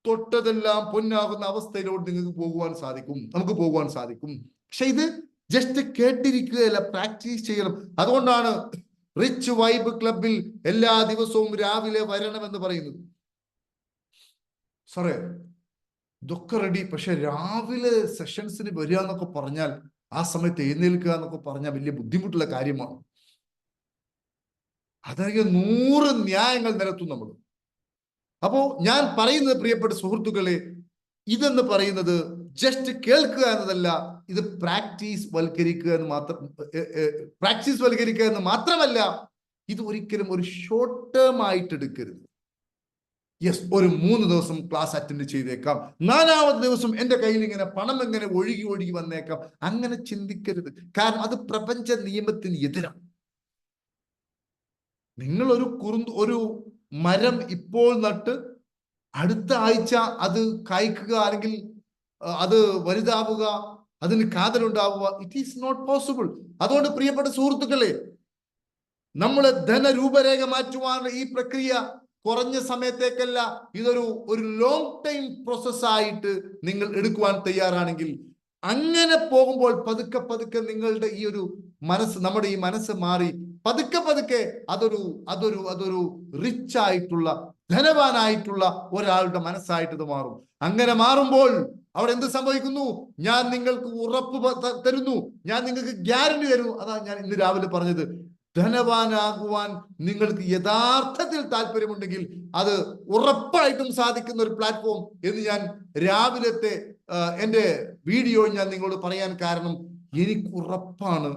തൊട്ടതെല്ലാം പൊന്നാകുന്ന അവസ്ഥയിലോട്ട് നിങ്ങൾക്ക് പോകുവാൻ സാധിക്കും, നമുക്ക് പോകുവാൻ സാധിക്കും. പക്ഷെ ഇത് ജസ്റ്റ് കേട്ടിരിക്കുകയല്ല, പ്രാക്ടീസ് ചെയ്യണം. അതുകൊണ്ടാണ് റിച്ച് വൈബ് ക്ലബിൽ എല്ലാ ദിവസവും രാവിലെ വരണമെന്ന് പറയുന്നത്. സാറേ ഇതൊക്കെ റെഡി, പക്ഷെ രാവിലെ സെഷൻസിന് വരിക എന്നൊക്കെ പറഞ്ഞാൽ, ആ സമയത്ത് എഴുന്നേൽക്കുക എന്നൊക്കെ പറഞ്ഞാൽ വലിയ ബുദ്ധിമുട്ടുള്ള കാര്യമാണ്. അതായത് 100 ന്യായങ്ങൾ നിരത്തും നമ്മൾ. അപ്പോ ഞാൻ പറയുന്നത് പ്രിയപ്പെട്ട സുഹൃത്തുക്കളെ, ഇതെന്ന് പറയുന്നത് ജസ്റ്റ് കേൾക്കുക എന്നതല്ല, ഇത് പ്രാക്ടീസ് വൽക്കരിക്കുക എന്ന് മാത്രമല്ല, ഇത് ഒരിക്കലും ഒരു ഷോർട്ട് ടേം ആയിട്ട് എടുക്കരുത്. യെസ്, ഒരു 3 ദിവസം ക്ലാസ് അറ്റൻഡ് ചെയ്തേക്കാം, 4ാമത്തെ ദിവസം എന്റെ കയ്യിൽ ഇങ്ങനെ പണം എങ്ങനെ ഒഴുകി ഒഴുകി വന്നേക്കാം, അങ്ങനെ ചിന്തിക്കരുത്. കാരണം അത് പ്രപഞ്ച നിയമത്തിന് എതിരാണ്. നിങ്ങൾ ഒരു മരം ഇപ്പോൾ നട്ട് അടുത്ത ആഴ്ച അത് കായ്ക്കുക, അല്ലെങ്കിൽ അത് വലുതാവുക, അതിന് കാതലുണ്ടാവുക, ഇറ്റ് ഈസ് നോട്ട് പോസിബിൾ. അതുകൊണ്ട് പ്രിയപ്പെട്ട സുഹൃത്തുക്കളെ, നമ്മളെ ധനരൂപരേഖ മാറ്റുവാനുള്ള ഈ പ്രക്രിയ കുറഞ്ഞ സമയത്തേക്കല്ല, ഇതൊരു ലോങ് ടൈം പ്രോസസ്സായിട്ട് നിങ്ങൾ എടുക്കുവാൻ തയ്യാറാണെങ്കിൽ, അങ്ങനെ പോകുമ്പോൾ പതുക്കെ പതുക്കെ നിങ്ങളുടെ ഈ ഒരു മനസ്സ്, നമ്മുടെ ഈ മനസ്സ് മാറി പതുക്കെ പതുക്കെ അതൊരു റിച്ച് ആയിട്ടുള്ള, ധനവാനായിട്ടുള്ള ഒരാളുടെ മനസ്സായിട്ട് ഇത് മാറും. അങ്ങനെ മാറുമ്പോൾ അവിടെ എന്ത് സംഭവിക്കുന്നു? ഞാൻ നിങ്ങൾക്ക് ഉറപ്പ് തരുന്നു, ഞാൻ നിങ്ങൾക്ക് ഗ്യാരണ്ടി തരുന്നു. അതാ ഞാൻ ഇന്ന് രാവിലെ പറഞ്ഞത്, ധനവാനാകുവാൻ നിങ്ങൾക്ക് യഥാർത്ഥത്തിൽ താല്പര്യമുണ്ടെങ്കിൽ അത് ഉറപ്പായിട്ടും സാധിക്കുന്ന ഒരു പ്ലാറ്റ്ഫോം എന്ന് ഞാൻ രാവിലത്തെ എൻ്റെ വീഡിയോ ഞാൻ നിങ്ങളോട് പറയാൻ കാരണം, എനിക്ക് ഉറപ്പാണ്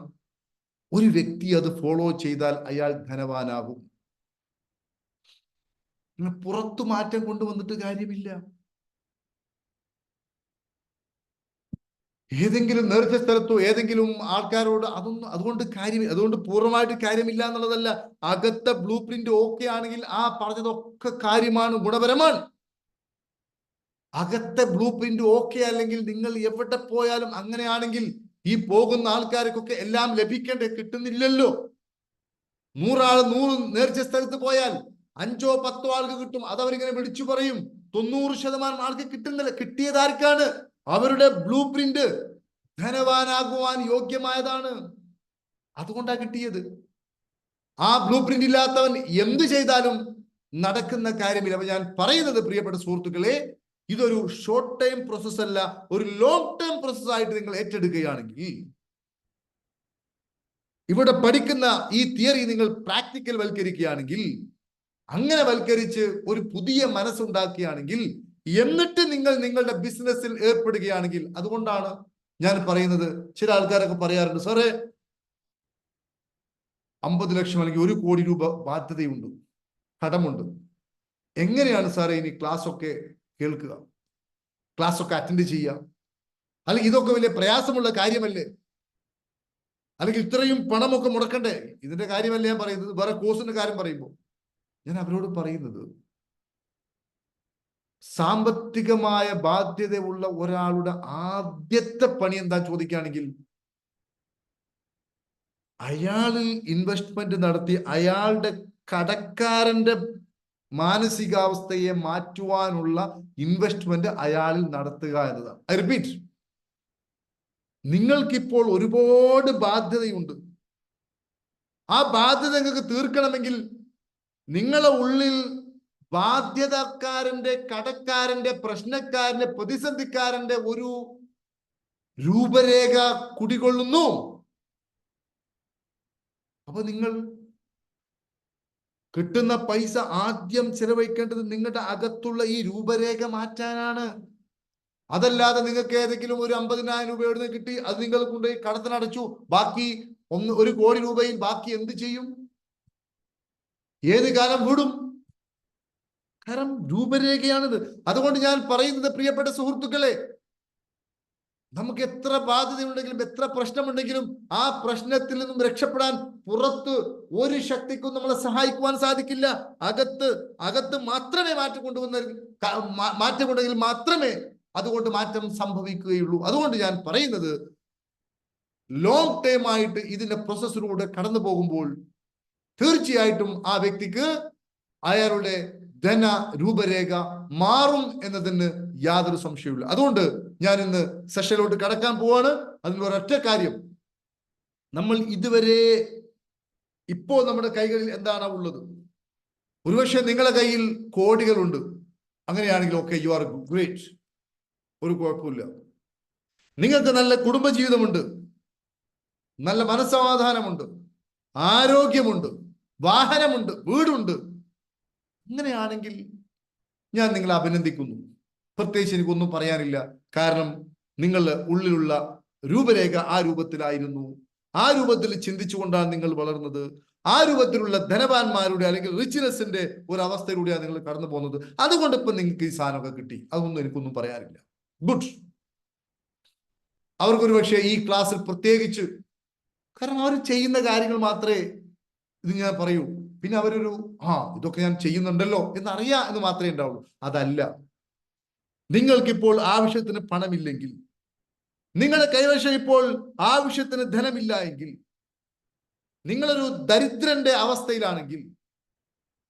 ഒരു വ്യക്തി അത് ഫോളോ ചെയ്താൽ അയാൾ ധനവാനാകും. പുറത്തു മാറ്റം കൊണ്ടുവന്നിട്ട് കാര്യമില്ല. ഏതെങ്കിലും നേർച്ച സ്ഥലത്തോ ഏതെങ്കിലും ആൾക്കാരോട് അതുകൊണ്ട് കാര്യമില്ല, അതുകൊണ്ട് പൂർണ്ണമായിട്ട് കാര്യമില്ല എന്നുള്ളതല്ല. അകത്തെ ബ്ലൂ പ്രിന്റ് ഓക്കെ ആണെങ്കിൽ ആ പറഞ്ഞതൊക്കെ കാര്യമാണ്, ഗുണപരമാണ്. അകത്തെ ബ്ലൂ പ്രിന്റ് ഓക്കെ അല്ലെങ്കിൽ നിങ്ങൾ എവിടെ പോയാലും അങ്ങനെയാണെങ്കിൽ ഈ പോകുന്ന ആൾക്കാർക്കൊക്കെ എല്ലാം കിട്ടുന്നില്ലല്ലോ. 100 ആൾ 100 നേർച്ച സ്ഥലത്ത് പോയാൽ 5ഓ 10ഓ ആൾക്ക് കിട്ടും, അതവരിങ്ങനെ വിളിച്ചു പറയും. 90% ആൾക്ക് കിട്ടുന്നില്ല. കിട്ടിയതാർക്കാണ്? അവരുടെ ബ്ലൂ പ്രിന്റ് ധനവാനാകുവാൻ യോഗ്യമായതാണ്, അതുകൊണ്ടാണ് കിട്ടിയത്. ആ ബ്ലൂ പ്രിന്റ് ഇല്ലാത്തവൻ എന്ത് ചെയ്താലും നടക്കുന്ന കാര്യമില്ല. അപ്പൊ ഞാൻ പറയുന്നത് പ്രിയപ്പെട്ട സുഹൃത്തുക്കളെ, ഇതൊരു ഷോർട്ട് ടൈം പ്രോസസ് അല്ല, ഒരു ലോങ് ടേം പ്രോസസ് ആയിട്ട് നിങ്ങൾ ഏറ്റെടുക്കുകയാണെങ്കിൽ, ഇവിടെ പഠിക്കുന്ന ഈ തിയറി നിങ്ങൾ പ്രാക്ടിക്കൽ വൽക്കരിക്കുകയാണെങ്കിൽ, അങ്ങനെ വൽക്കരിച്ച് ഒരു പുതിയ മനസ്സുണ്ടാക്കുകയാണെങ്കിൽ, എന്നിട്ട് നിങ്ങൾ നിങ്ങളുടെ ബിസിനസ്സിൽ ഏർപ്പെടുകയാണെങ്കിൽ, അതുകൊണ്ടാണ് ഞാൻ പറയുന്നത്. ചില ആൾക്കാരൊക്കെ പറയാറുണ്ട്, സാറേ 50 ലക്ഷം അല്ലെങ്കിൽ 1 കോടി രൂപ ബാധ്യതയുണ്ട്, കടമുണ്ട്, എങ്ങനെയാണ് സാറേ ഇനി ക്ലാസ് ഒക്കെ കേൾക്കുക, ക്ലാസ് ഒക്കെ അറ്റൻഡ് ചെയ്യുക? അല്ലെങ്കിൽ ഇതൊക്കെ വലിയ പ്രയാസമുള്ള കാര്യമല്ലേ? അല്ലെങ്കിൽ ഇത്രയും പണമൊക്കെ മുടക്കണ്ടേ? ഇതിന്റെ കാര്യമല്ല ഞാൻ പറയുന്നത്, വേറെ കോഴ്സിന്റെ കാര്യം പറയുമ്പോൾ ഞാൻ അവരോട് പറയുന്നത്, സാമ്പത്തികമായ ബാധ്യതയുള്ള ഒരാളുടെ ആദ്യത്തെ പണി എന്താ ചോദിക്കുകയാണെങ്കിൽ, അയാളിൽ ഇൻവെസ്റ്റ്മെന്റ് നടത്തി അയാളുടെ കടക്കാരന്റെ മാനസികാവസ്ഥയെ മാറ്റുവാനുള്ള ഇൻവെസ്റ്റ്മെന്റ് അയാളിൽ നടത്തുക എന്നതാണ്. ഐ റിപ്പീറ്റ്, നിങ്ങൾക്കിപ്പോൾ ഒരുപാട് ബാധ്യതയുണ്ട്. ആ ബാധ്യത നിങ്ങൾക്ക് തീർക്കണമെങ്കിൽ നിങ്ങളെ ഉള്ളിൽ ബാധ്യതക്കാരന്റെ, കടക്കാരന്റെ, പ്രശ്നക്കാരന്റെ, പ്രതിസന്ധിക്കാരന്റെ ഒരു രൂപരേഖ കുടികൊള്ളുന്നു. അപ്പൊ നിങ്ങൾ കിട്ടുന്ന പൈസ ആദ്യം ചെലവഴിക്കേണ്ടത് നിങ്ങളുടെ അകത്തുള്ള ഈ രൂപരേഖ മാറ്റാനാണ്. അതല്ലാതെ നിങ്ങൾക്ക് ഏതെങ്കിലും ഒരു 50,000 രൂപ എവിടെ നിന്ന് കിട്ടി, അത് നിങ്ങൾ കൊണ്ടുപോയി കടത്തിനടച്ചു, ബാക്കി 1 കോടി രൂപയിൽ ബാക്കി എന്ത് ചെയ്യും? ഏത് കാലം വിടും? കാരണം രൂപരേഖയാണിത്. അതുകൊണ്ട് ഞാൻ പറയുന്നത്, പ്രിയപ്പെട്ട സുഹൃത്തുക്കളെ, നമുക്ക് എത്ര ബാധ്യതയുണ്ടെങ്കിലും എത്ര പ്രശ്നമുണ്ടെങ്കിലും ആ പ്രശ്നത്തിൽ നിന്നും രക്ഷപ്പെടാൻ പുറത്ത് ഒരു ശക്തിക്കും നമ്മളെ സഹായിക്കുവാൻ സാധിക്കില്ല. അകത്ത് മാത്രമേ മാറ്റമുണ്ടെങ്കിൽ മാത്രമേ അതുകൊണ്ട് മാറ്റം സംഭവിക്കുകയുള്ളൂ. അതുകൊണ്ട് ഞാൻ പറയുന്നത്, ലോങ് ടൈം ആയിട്ട് ഇതിന്റെ പ്രോസസ്സിലൂടെ കടന്നു പോകുമ്പോൾ തീർച്ചയായിട്ടും ആ വ്യക്തിക്ക് അയാളുടെ ധന രൂപരേഖ മാറും എന്നതിന് യാതൊരു സംശയവുമില്ല. അതുകൊണ്ട് ഞാൻ ഇന്ന് സെഷനിലോട്ട് കടക്കാൻ പോവാണ്. അതിന് ഒരൊറ്റ കാര്യം, നമ്മൾ ഇതുവരെ ഇപ്പോൾ നമ്മുടെ കൈകളിൽ എന്താണ് ഉള്ളത്? ഒരുപക്ഷെ നിങ്ങളുടെ കയ്യിൽ കോടികളുണ്ട്. അങ്ങനെയാണെങ്കിൽ ഓക്കെ, യു ആർ ഗ്രേറ്റ്, ഒരു കുഴപ്പമില്ല. നിങ്ങൾക്ക് നല്ല കുടുംബജീവിതമുണ്ട്, നല്ല മനസ്സമാധാനമുണ്ട്, ആരോഗ്യമുണ്ട്, വാഹനമുണ്ട്, വീടുണ്ട്. അങ്ങനെയാണെങ്കിൽ ഞാൻ നിങ്ങളെ അഭിനന്ദിക്കുന്നു. പ്രത്യേകിച്ച് എനിക്കൊന്നും പറയാനില്ല. കാരണം നിങ്ങളുടെ ഉള്ളിലുള്ള രൂപരേഖ ആ രൂപത്തിലായിരുന്നു. ആ രൂപത്തിൽ ചിന്തിച്ചുകൊണ്ടാണ് നിങ്ങൾ വളർന്നത്. ആ രൂപത്തിലുള്ള ധനവാന്മാരുടെ അല്ലെങ്കിൽ റിച്ച്നെസിന്റെ ഒരു അവസ്ഥയിലൂടെയാണ് നിങ്ങൾ കടന്നു പോകുന്നത്. അതുകൊണ്ട് ഇപ്പൊ നിങ്ങൾക്ക് ഈ സാധനമൊക്കെ കിട്ടി. അതൊന്നും എനിക്കൊന്നും പറയാനില്ല. ഗുഡ്. അവർക്കൊരു പക്ഷേ ഈ ക്ലാസ്സിൽ പ്രത്യേകിച്ച്, കാരണം അവർ ചെയ്യുന്ന കാര്യങ്ങൾ മാത്രമേ ഇത് ഞാൻ പറയൂ. പിന്നെ അവരൊരു ഇതൊക്കെ ഞാൻ ചെയ്യുന്നുണ്ടല്ലോ എന്നറിയാം എന്ന് മാത്രമേ ഉണ്ടാവുള്ളൂ. അതല്ല, നിങ്ങൾക്കിപ്പോൾ ആവശ്യത്തിന് പണമില്ലെങ്കിൽ, നിങ്ങളുടെ കൈവശം ഇപ്പോൾ ആവശ്യത്തിന് ധനമില്ല എങ്കിൽ, നിങ്ങളൊരു ദരിദ്രന്റെ അവസ്ഥയിലാണെങ്കിൽ,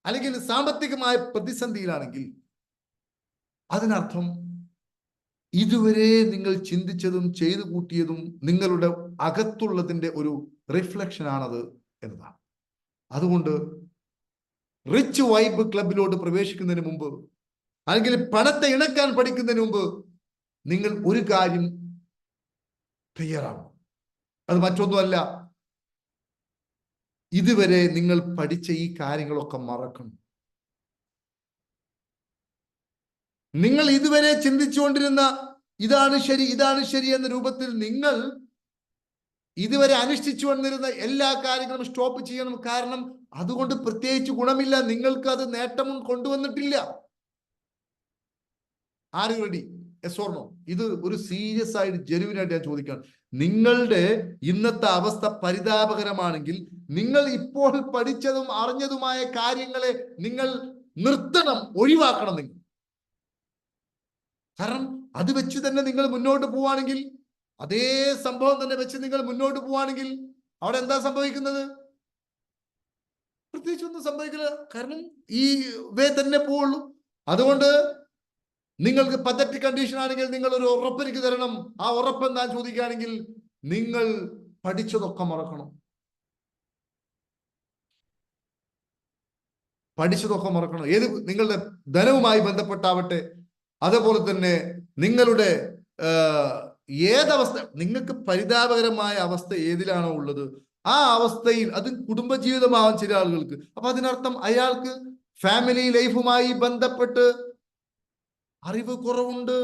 അല്ലെങ്കിൽ സാമ്പത്തികമായ പ്രതിസന്ധിയിലാണെങ്കിൽ, അതിനർത്ഥം ഇതുവരെ നിങ്ങൾ ചിന്തിച്ചതും ചെയ്തു കൂട്ടിയതും നിങ്ങളുടെ അകത്തുള്ളതിന്റെ ഒരു റിഫ്ലക്ഷൻ ആണത് എന്നതാണ്. അതുകൊണ്ട് റിച്ച് വൈബ് ക്ലബിലോട്ട് പ്രവേശിക്കുന്നതിന് മുമ്പ്, അല്ലെങ്കിൽ പണത്തെ ഇണക്കാൻ പഠിക്കുന്നതിന് മുമ്പ്, നിങ്ങൾ ഒരു കാര്യം തയ്യാറാണ്. അത് മറ്റൊന്നുമല്ല, ഇതുവരെ നിങ്ങൾ പഠിച്ച ഈ കാര്യങ്ങളൊക്കെ മറക്കണം. നിങ്ങൾ ഇതുവരെ ചിന്തിച്ചുകൊണ്ടിരുന്ന ഇതാണ് ശരി, ഇതാണ് ശരി എന്ന രൂപത്തിൽ നിങ്ങൾ ഇതുവരെ അനുഷ്ഠിച്ചു വന്നിരുന്ന എല്ലാ കാര്യങ്ങളും സ്റ്റോപ്പ് ചെയ്യണം. കാരണം അതുകൊണ്ട് പ്രത്യേകിച്ച് ഗുണമില്ല, നിങ്ങൾക്ക് അത് നേട്ടം കൊണ്ടുവന്നിട്ടില്ല. Are you ready? Yes or no? ഇത് ഒരു സീരിയസ് ആയിട്ട് ജെന്യുവിൻ ആയിട്ട് ഞാൻ ചോദിക്കുകയാണ്. നിങ്ങളുടെ ഇന്നത്തെ അവസ്ഥ പരിതാപകരമാണെങ്കിൽ നിങ്ങൾ ഇപ്പോൾ പഠിച്ചതും അറിഞ്ഞതുമായ കാര്യങ്ങളെ നിങ്ങൾ നിർത്തണം, ഒഴിവാക്കണം. നിങ്ങൾ കാരണം അത് വെച്ച് തന്നെ നിങ്ങൾ മുന്നോട്ട് പോവുകയാണെങ്കിൽ, അതേ സംഭവം തന്നെ വെച്ച് നിങ്ങൾ മുന്നോട്ട് പോവുകയാണെങ്കിൽ അവിടെ എന്താ സംഭവിക്കുന്നത്? പ്രത്യേകിച്ച് ഒന്നും സംഭവിക്കില്ല. കാരണം ഈ വേ തന്നെ പോവുള്ളൂ. അതുകൊണ്ട് നിങ്ങൾക്ക് പദ്ധതി കണ്ടീഷൻ ആണെങ്കിൽ നിങ്ങൾ ഒരു ഉറപ്പ് എനിക്ക് തരണം. ആ ഉറപ്പ് എന്താ ചോദിക്കുകയാണെങ്കിൽ, നിങ്ങൾ പഠിച്ചതൊക്കെ മറക്കണം. പഠിച്ചതൊക്കെ മറക്കണം. ഏത് നിങ്ങളുടെ ധനവുമായി ബന്ധപ്പെട്ടാവട്ടെ, അതേപോലെ തന്നെ നിങ്ങളുടെ ഏതവസ്ഥ, നിങ്ങൾക്ക് പരിതാപകരമായ അവസ്ഥ ഏതിലാണോ ഉള്ളത് ആ അവസ്ഥയിൽ, അത് കുടുംബജീവിതമാവാൻ ചില ആളുകൾക്ക്. അപ്പൊ അതിനർത്ഥം അയാൾക്ക് ഫാമിലി ലൈഫുമായി ബന്ധപ്പെട്ട് അറിവ് കുറവുണ്ട്,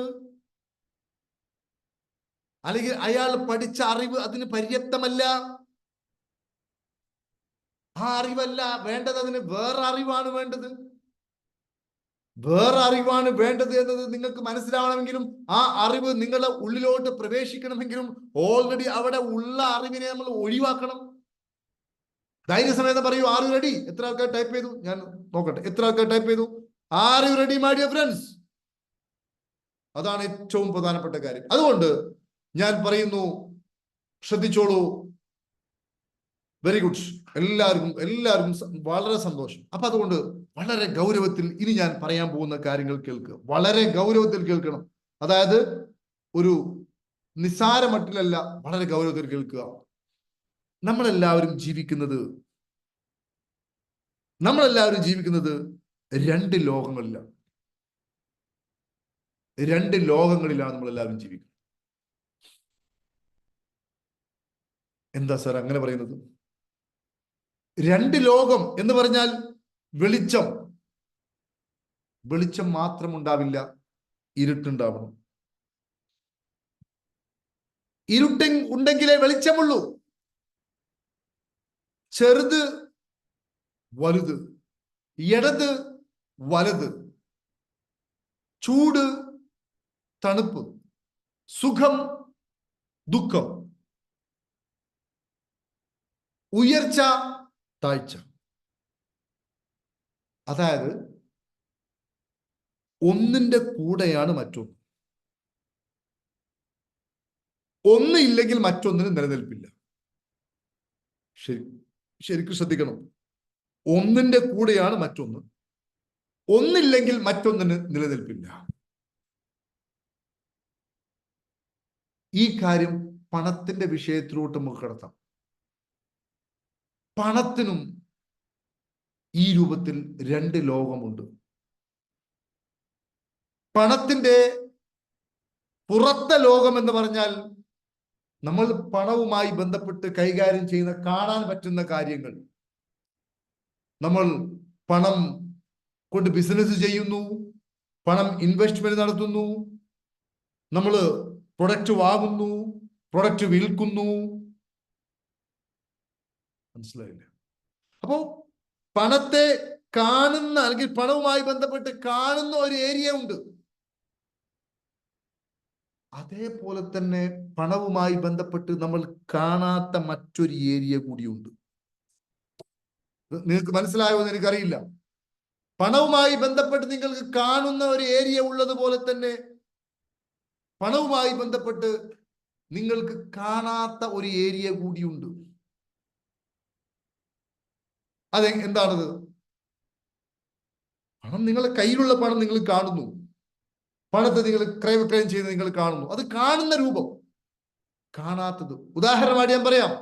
അല്ലെങ്കിൽ അയാൾ പഠിച്ച അറിവ് അതിന് പര്യാപ്തമല്ല. ആ അറിവല്ല വേണ്ടത്, അതിന് വേറെ അറിവാണ് വേണ്ടത്. വേറെ അറിവാണ് വേണ്ടത് എന്നത് നിങ്ങൾക്ക് മനസ്സിലാവണമെങ്കിലും ആ അറിവ് നിങ്ങളുടെ ഉള്ളിലോട്ട് പ്രവേശിക്കണമെങ്കിലും ഓൾറെഡി അവിടെ ഉള്ള അറിവിനെ നമ്മൾ ഒഴിവാക്കണം. ധൈര്യസമേതം പറയൂ, ആർ യു റെഡി? എത്ര ആൾക്കാർ ടൈപ്പ് ചെയ്തു? ഞാൻ നോക്കട്ടെ, എത്ര ആൾക്കാർ ടൈപ്പ് ചെയ്തു? Are you ready my dear friends? അതാണ് ഏറ്റവും പ്രധാനപ്പെട്ട കാര്യം. അതുകൊണ്ട് ഞാൻ പറയുന്നു, ശ്രദ്ധിച്ചോളൂ. Very good. എല്ലാവർക്കും വളരെ സന്തോഷം. അപ്പൊ അതുകൊണ്ട് വളരെ ഗൗരവത്തിൽ ഇനി ഞാൻ പറയാൻ പോകുന്ന കാര്യങ്ങൾ കേൾക്കുക. വളരെ ഗൗരവത്തിൽ കേൾക്കണം. അതായത് ഒരു നിസ്സാര മട്ടിലല്ല, വളരെ ഗൗരവത്തിൽ കേൾക്കുക. നമ്മളെല്ലാവരും ജീവിക്കുന്നത് രണ്ട് ലോകങ്ങളിലാണ്. രണ്ട് ലോകങ്ങളിലാണ് നമ്മളെല്ലാവരും ജീവിക്കുന്നത്. എന്താ സാർ അങ്ങനെ പറയുന്നത്? രണ്ട് ലോകം എന്ന് പറഞ്ഞാൽ വെളിച്ചം മാത്രം ഉണ്ടാവില്ല, ഇരുട്ടുണ്ടാവണം. ഉണ്ടെങ്കിലേ വെളിച്ചമുള്ളൂ. ചെറുത് വലുത്, ഇടത് വലത്, ചൂട് തണുപ്പ്, സുഖം ദുഃഖം, ഉയർച്ച താഴ്ച. അതായത് ഒന്നിന്റെ കൂടെയാണ് മറ്റൊന്ന്. ഒന്ന് ഇല്ലെങ്കിൽ മറ്റൊന്നിന് നിലനിൽപ്പില്ല. ശരിക്കും ശ്രദ്ധിക്കണം. ഒന്നിന്റെ കൂടെയാണ് മറ്റൊന്ന്, ഒന്നില്ലെങ്കിൽ മറ്റൊന്നിന് നിലനിൽപ്പില്ല. ഈ കാര്യം പണത്തിന്റെ വിഷയത്തിലോട്ട് നമുക്ക് കടത്താം. പണത്തിനും ഈ രൂപത്തിൽ രണ്ട് ലോകമുണ്ട്. പണത്തിന്റെ പുറത്തെ ലോകം എന്ന് പറഞ്ഞാൽ നമ്മൾ പണവുമായി ബന്ധപ്പെട്ട് കൈകാര്യം ചെയ്യുന്ന, കാണാൻ പറ്റുന്ന കാര്യങ്ങൾ. നമ്മൾ പണം കൊണ്ട് ബിസിനസ് ചെയ്യുന്നു, പണം ഇൻവെസ്റ്റ്മെന്റ് നടത്തുന്നു, നമ്മൾ പ്രൊഡക്റ്റ് വാങ്ങുന്നു, പ്രൊഡക്റ്റ് വിൽക്കുന്നു. മനസ്സിലായില്ല? അപ്പോ പണത്തെ കാണുന്ന, അല്ലെങ്കിൽ പണവുമായി ബന്ധപ്പെട്ട് കാണുന്ന ഒരു ഏരിയ ഉണ്ട്. അതേപോലെ തന്നെ പണവുമായി ബന്ധപ്പെട്ട് നമ്മൾ കാണാത്ത മറ്റൊരു ഏരിയ കൂടിയുണ്ട്. നിങ്ങൾക്ക് മനസ്സിലായോ എന്ന് എനിക്കറിയില്ല. പണവുമായി ബന്ധപ്പെട്ട് നിങ്ങൾക്ക് കാണുന്ന ഒരു ഏരിയ ഉള്ളതുപോലെ തന്നെ പണവുമായി ബന്ധപ്പെട്ട് നിങ്ങൾക്ക് കാണാത്ത ഒരു ഏരിയ കൂടിയുണ്ട്. എന്താണത്? പണം, നിങ്ങളുടെ കയ്യിലുള്ള പണം നിങ്ങൾ കാണുന്നു, പണത്തെ നിങ്ങൾ ക്രയവിക്രയം ചെയ്യുന്നത് നിങ്ങൾ കാണുന്നു. അത് കാണുന്ന രൂപം. കാണാത്തത് ഉദാഹരണമായിട്ട് ഞാൻ പറയാം.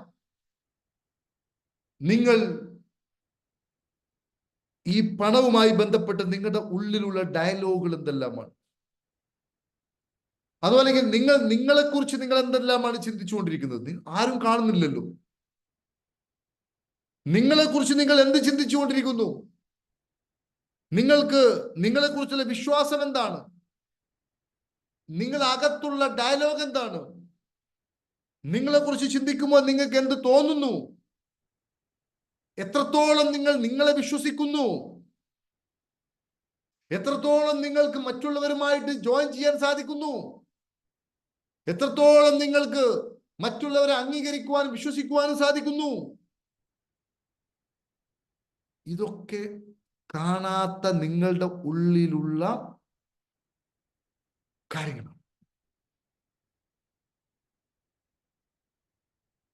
നിങ്ങൾ ഈ പണവുമായി ബന്ധപ്പെട്ട് നിങ്ങളുടെ ഉള്ളിലുള്ള ഡയലോഗുകൾ എന്തെല്ലാമാണ്? അതുപോലെ നിങ്ങളെക്കുറിച്ച് നിങ്ങൾ എന്തെല്ലാമാണ് ചിന്തിച്ചുകൊണ്ടിരിക്കുന്നത്? ആരും കാണുന്നില്ലല്ലോ. നിങ്ങളെക്കുറിച്ച് നിങ്ങൾ എന്ത് ചിന്തിച്ചുകൊണ്ടിരിക്കുന്നു? നിങ്ങളെക്കുറിച്ചുള്ള വിശ്വാസം എന്താണ്? അകത്തുള്ള ഡയലോഗ് എന്താണ്? നിങ്ങളെക്കുറിച്ച് ചിന്തിക്കുമ്പോൾ നിങ്ങൾക്ക് എന്ത് തോന്നുന്നു? എത്രത്തോളം നിങ്ങളെ വിശ്വസിക്കുന്നു? എത്രത്തോളം നിങ്ങൾക്ക് മറ്റുള്ളവരുമായിട്ട് ജോയിൻ ചെയ്യാൻ സാധിക്കുന്നു? എത്രത്തോളം നിങ്ങൾക്ക് മറ്റുള്ളവരെ അംഗീകരിക്കുവാനും വിശ്വസിക്കുവാനും സാധിക്കുന്നു? ഇതൊക്കെ കാണാത്ത നിങ്ങളുടെ ഉള്ളിലുള്ള കാര്യങ്ങളാണ്.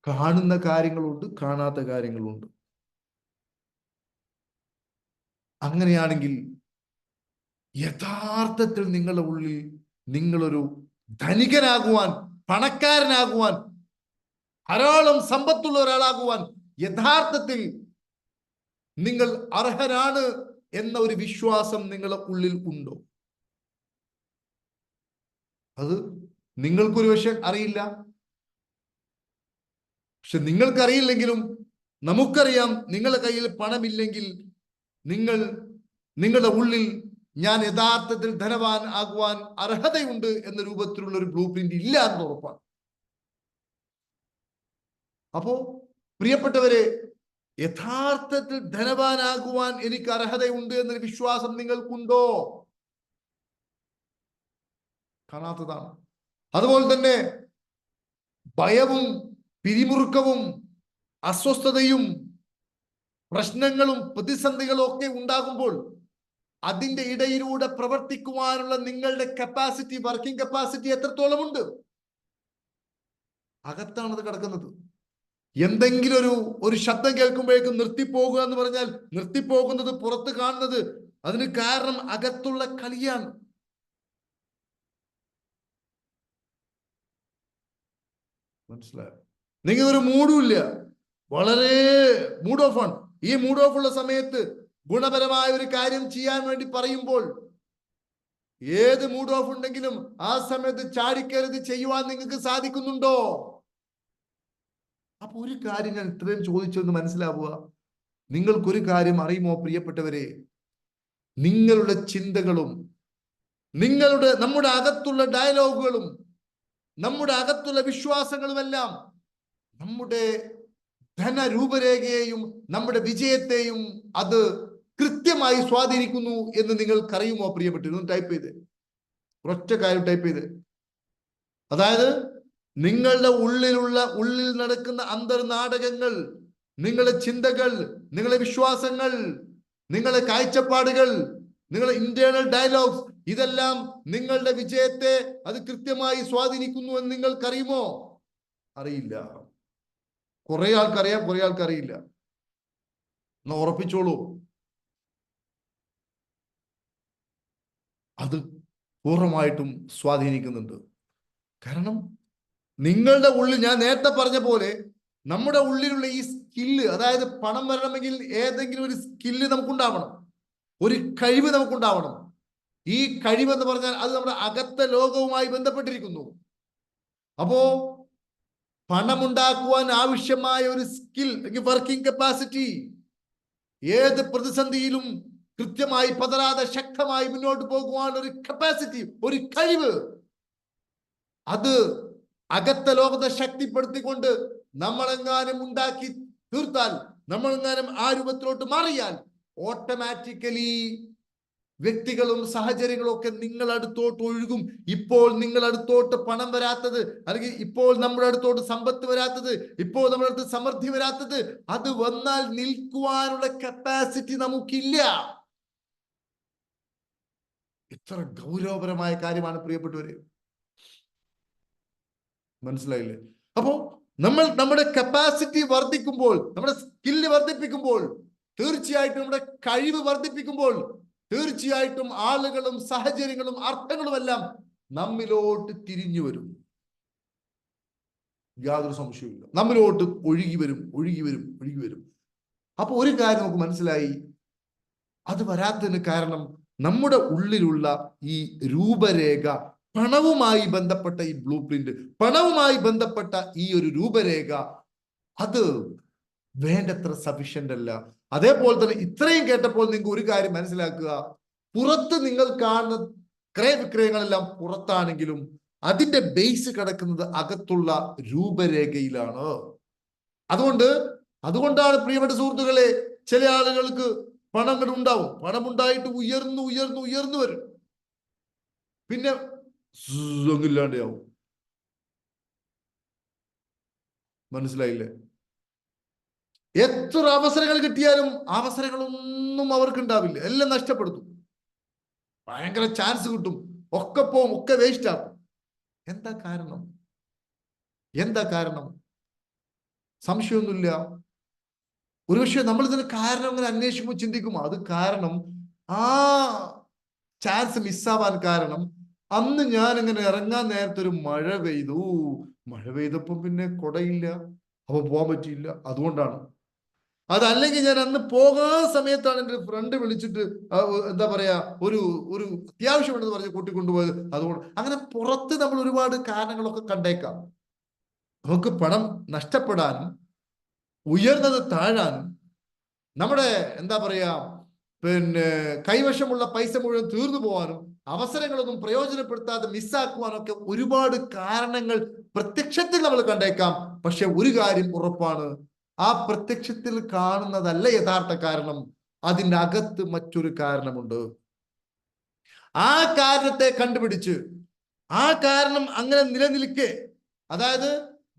കാണുന്ന കാര്യങ്ങളുണ്ട്, കാണാത്ത കാര്യങ്ങളുണ്ട്. അങ്ങനെയാണെങ്കിൽ യഥാർത്ഥത്തിൽ നിങ്ങളുടെ ഉള്ളിൽ നിങ്ങളൊരു ധനികനാകുവാൻ, പണക്കാരനാകുവാൻ, ധാരാളം സമ്പത്തുള്ള ഒരാളാകുവാൻ യഥാർത്ഥത്തിൽ നിങ്ങൾ അർഹരാണ് എന്ന ഒരു വിശ്വാസം നിങ്ങളുടെ ഉള്ളിൽ ഉണ്ടോ? അത് നിങ്ങൾക്കൊരു പക്ഷെ അറിയില്ല. പക്ഷെ നിങ്ങൾക്കറിയില്ലെങ്കിലും നമുക്കറിയാം, നിങ്ങളുടെ കയ്യിൽ പണമില്ലെങ്കിൽ നിങ്ങളുടെ ഉള്ളിൽ ഞാൻ യഥാർത്ഥത്തിൽ ധനവാൻ ആകുവാൻ അർഹതയുണ്ട് എന്ന രൂപത്തിലുള്ള ഒരു ബ്ലൂ പ്രിന്റ് ഇല്ല എന്ന് ഉറപ്പാണ്. അപ്പോ പ്രിയപ്പെട്ടവരെ, യഥാർത്ഥത്തിൽ ധനവാനാകുവാൻ എനിക്ക് അർഹതയുണ്ട് എന്നൊരു വിശ്വാസം നിങ്ങൾക്കുണ്ടോ? കാണാത്തതാണ്. അതുപോലെ തന്നെ ഭയവും പിരിമുറുക്കവും അസ്വസ്ഥതയും പ്രശ്നങ്ങളും പ്രതിസന്ധികളും ഒക്കെ ഉണ്ടാകുമ്പോൾ അതിന്റെ ഇടയിലൂടെ പ്രവർത്തിക്കുവാനുള്ള നിങ്ങളുടെ കപ്പാസിറ്റി, വർക്കിംഗ് കപ്പാസിറ്റി എത്രത്തോളം ഉണ്ട്? അകത്താണ് അത് കിടക്കുന്നത്. എന്തെങ്കിലും ഒരു ശബ്ദം കേൾക്കുമ്പോഴേക്കും നിർത്തിപ്പോകുക എന്ന് പറഞ്ഞാൽ നിർത്തിപ്പോകുന്നത്, പുറത്ത് കാണുന്നത്, അതിന് കാരണം അകത്തുള്ള കളിയാണ്. മനസ്സിലായോ? നിങ്ങൾ ഒരു മൂഡുമില്ല, വളരെ മൂഡ് ഓഫ് ആണ്. ഈ മൂഡ് ഓഫ് ഉള്ള സമയത്ത് ഗുണപരമായ ഒരു കാര്യം ചെയ്യാൻ വേണ്ടി പറയുമ്പോൾ ഏത് മൂഡ് ഓഫ് ഉണ്ടെങ്കിലും ആ സമയത്ത് ചാടിക്കരുത് ചെയ്യുവാൻ നിങ്ങൾക്ക് സാധിക്കുന്നുണ്ടോ? അപ്പൊ ഒരു കാര്യം ഞാൻ ഇത്രയും ചോദിച്ചെന്ന് മനസ്സിലാവുക, നിങ്ങൾക്കൊരു കാര്യം അറിയുമോ പ്രിയപ്പെട്ടവരെ? നിങ്ങളുടെ ചിന്തകളും നമ്മുടെ അകത്തുള്ള ഡയലോഗുകളും നമ്മുടെ അകത്തുള്ള വിശ്വാസങ്ങളുമെല്ലാം നമ്മുടെ ധനരൂപരേഖയെയും നമ്മുടെ വിജയത്തെയും അത് കൃത്യമായി സ്വാധീനിക്കുന്നു എന്ന് നിങ്ങൾക്കറിയുമോ പ്രിയപ്പെട്ടവർ? ടൈപ്പ് ചെയ്ത് ഒറ്റ കാര്യം ടൈപ്പ് ചെയ്ത്. അതായത് നിങ്ങളുടെ ഉള്ളിൽ നടക്കുന്ന അന്തർനാടകങ്ങൾ, നിങ്ങളുടെ ചിന്തകൾ, നിങ്ങളുടെ വിശ്വാസങ്ങൾ, നിങ്ങളുടെ കാഴ്ചപ്പാടുകൾ, നിങ്ങളുടെ ഇന്റേണൽ ഡയലോഗ്സ്, ഇതെല്ലാം നിങ്ങളുടെ വിജയത്തെ അത് കൃത്യമായി സ്വാധീനിക്കുന്നു എന്ന് നിങ്ങൾക്കറിയുമോ? അറിയില്ല. കുറെ ആൾക്കറിയാം, കുറെ ആൾക്കറിയില്ല. എന്നാ ഉറപ്പിച്ചോളൂ, അത് പൂർണ്ണമായിട്ടും സ്വാധീനിക്കുന്നുണ്ട്. കാരണം നിങ്ങളുടെ ഉള്ളിൽ, ഞാൻ നേരത്തെ പറഞ്ഞ പോലെ, നമ്മുടെ ഉള്ളിലുള്ള ഈ സ്കില്ല്, അതായത് പണം വരണമെങ്കിൽ ഏതെങ്കിലും ഒരു സ്കില്ല് നമുക്കുണ്ടാവണം, ഒരു കഴിവ് നമുക്കുണ്ടാവണം. ഈ കഴിവെന്ന് പറഞ്ഞാൽ അത് നമ്മുടെ അകത്തെ ലോകവുമായി ബന്ധപ്പെട്ടിരിക്കുന്നു. അപ്പോ പണമുണ്ടാക്കുവാൻ ആവശ്യമായ ഒരു സ്കിൽ, വർക്കിംഗ് കപ്പാസിറ്റി, ഏത് പ്രതിസന്ധിയിലും കൃത്യമായി പതരാതെ ശക്തമായി മുന്നോട്ട് പോകുവാൻ ഒരു കപ്പാസിറ്റി, ഒരു കഴിവ്, അത് അകത്തെ ലോകത്തെ ശക്തിപ്പെടുത്തിക്കൊണ്ട് നമ്മളെങ്ങാനും ഉണ്ടാക്കി തീർത്താൽ, നമ്മളെങ്ങാനും ആ രൂപത്തിലോട്ട് മാറിയാൽ ഓട്ടോമാറ്റിക്കലി വ്യക്തികളും സാഹചര്യങ്ങളും ഒക്കെ നിങ്ങൾ അടുത്തോട്ട് ഒഴുകും. ഇപ്പോൾ നിങ്ങൾ അടുത്തോട്ട് പണം വരാത്തത്, അല്ലെങ്കിൽ ഇപ്പോൾ നമ്മുടെ അടുത്തോട്ട് സമ്പത്ത് വരാത്തത്, ഇപ്പോൾ നമ്മുടെ അടുത്ത് സമൃദ്ധി വരാത്തത്, അത് വന്നാൽ നിൽക്കുവാനുള്ള കപ്പാസിറ്റി നമുക്കില്ല. ഇത്ര ഗൗരവപരമായ കാര്യമാണ് പ്രിയപ്പെട്ടവരെ. മനസ്സിലായില്ലേ? അപ്പോ നമ്മുടെ കപ്പാസിറ്റി വർദ്ധിക്കുമ്പോൾ, നമ്മുടെ സ്കില്ല് വർദ്ധിപ്പിക്കുമ്പോൾ, തീർച്ചയായിട്ടും നമ്മുടെ കഴിവ് വർദ്ധിപ്പിക്കുമ്പോൾ, തീർച്ചയായിട്ടും ആളുകളും സാഹചര്യങ്ങളും അർത്ഥങ്ങളും എല്ലാം നമ്മിലോട്ട് തിരിഞ്ഞു വരും. യാതൊരു സംശയവുമില്ല. നമ്മിലോട്ട് ഒഴുകി വരും, ഒഴുകി വരും, ഒഴുകി വരും. അപ്പൊ ഒരു കാര്യം നമുക്ക് മനസ്സിലായി, അത് വരാത്തതിന് കാരണം നമ്മുടെ ഉള്ളിലുള്ള ഈ രൂപരേഖ, പണവുമായി ബന്ധപ്പെട്ട ഈ ബ്ലൂ പ്രിന്റ്, പണവുമായി ബന്ധപ്പെട്ട ഈ ഒരു രൂപരേഖ, അത് വേണ്ടത്ര സഫീഷ്യന്റ് അല്ല. അതേപോലെ തന്നെ ഇത്രയും കേട്ടപ്പോൾ നിങ്ങൾക്ക് ഒരു കാര്യം മനസ്സിലാക്കുക, പുറത്ത് നിങ്ങൾ കാണുന്ന ക്രയവിക്രയങ്ങളെല്ലാം പുറത്താണെങ്കിലും അതിന്റെ ബേസ് കിടക്കുന്നത് അകത്തുള്ള രൂപരേഖയിലാണ്. അതുകൊണ്ടാണ് പ്രിയപ്പെട്ട സുഹൃത്തുക്കളെ, ചില ആളുകൾക്ക് പണങ്ങൾ ഉണ്ടാവും, പണമുണ്ടായിട്ട് ഉയർന്നു ഉയർന്നു ഉയർന്നു വരും, പിന്നെ ഇല്ലാണ്ടാവും. മനസ്സിലായില്ലേ? എത്ര അവസരങ്ങൾ കിട്ടിയാലും അവസരങ്ങളൊന്നും അവർക്ക് ഉണ്ടാവില്ല, എല്ലാം നഷ്ടപ്പെടുത്തും. ഭയങ്കര ചാൻസ് കിട്ടും, ഒക്കെ പോവും, ഒക്കെ വേസ്റ്റ് ആക്കും. എന്താ കാരണം? എന്താ കാരണം? സംശയമൊന്നുമില്ല. ഒരുപക്ഷെ നമ്മൾ ഇതിന് കാരണം അങ്ങനെ അന്വേഷിക്കുമ്പോൾ ചിന്തിക്കും, അത് കാരണം, ആ ചാൻസ് മിസ്സാവാൻ കാരണം, അന്ന് ഞാൻ ഇങ്ങനെ ഇറങ്ങാൻ നേരത്തെ ഒരു മഴ പെയ്തപ്പം പിന്നെ കുടയില്ല, അപ്പൊ പോകാൻ പറ്റിയില്ല, അതുകൊണ്ടാണ്. അതല്ലെങ്കിൽ ഞാൻ അന്ന് പോകാൻ സമയത്താണ് എൻ്റെ ഫ്രണ്ട് വിളിച്ചിട്ട് എന്താ പറയാ, ഒരു അത്യാവശ്യമുണ്ടെന്ന് പറഞ്ഞ് കൂട്ടിക്കൊണ്ടുപോയത്, അതുകൊണ്ട്. അങ്ങനെ പുറത്ത് നമ്മൾ ഒരുപാട് കാരണങ്ങളൊക്കെ കണ്ടേക്കാം. നമുക്ക് പണം നഷ്ടപ്പെടാനും ഉയർന്നത് താഴാനും, നമ്മുടെ എന്താ പറയാ, പിന്നെ കൈവശമുള്ള പൈസ മുഴുവൻ തീർന്നു പോകാനും, അവസരങ്ങളൊന്നും പ്രയോജനപ്പെടുത്താതെ മിസ്സാക്കുവാനൊക്കെ ഒരുപാട് കാരണങ്ങൾ പ്രത്യക്ഷത്തിൽ നമ്മൾ കണ്ടേക്കാം. പക്ഷെ ഒരു കാര്യം ഉറപ്പാണ്, ആ പ്രത്യക്ഷത്തിൽ കാണുന്നതല്ല യഥാർത്ഥ കാരണം, അതിൻ്റെ അകത്ത് മറ്റൊരു കാരണമുണ്ട്. ആ കാരണത്തെ കണ്ടുപിടിച്ച് ആ കാരണം അങ്ങനെ നിലനിൽക്കെ, അതായത്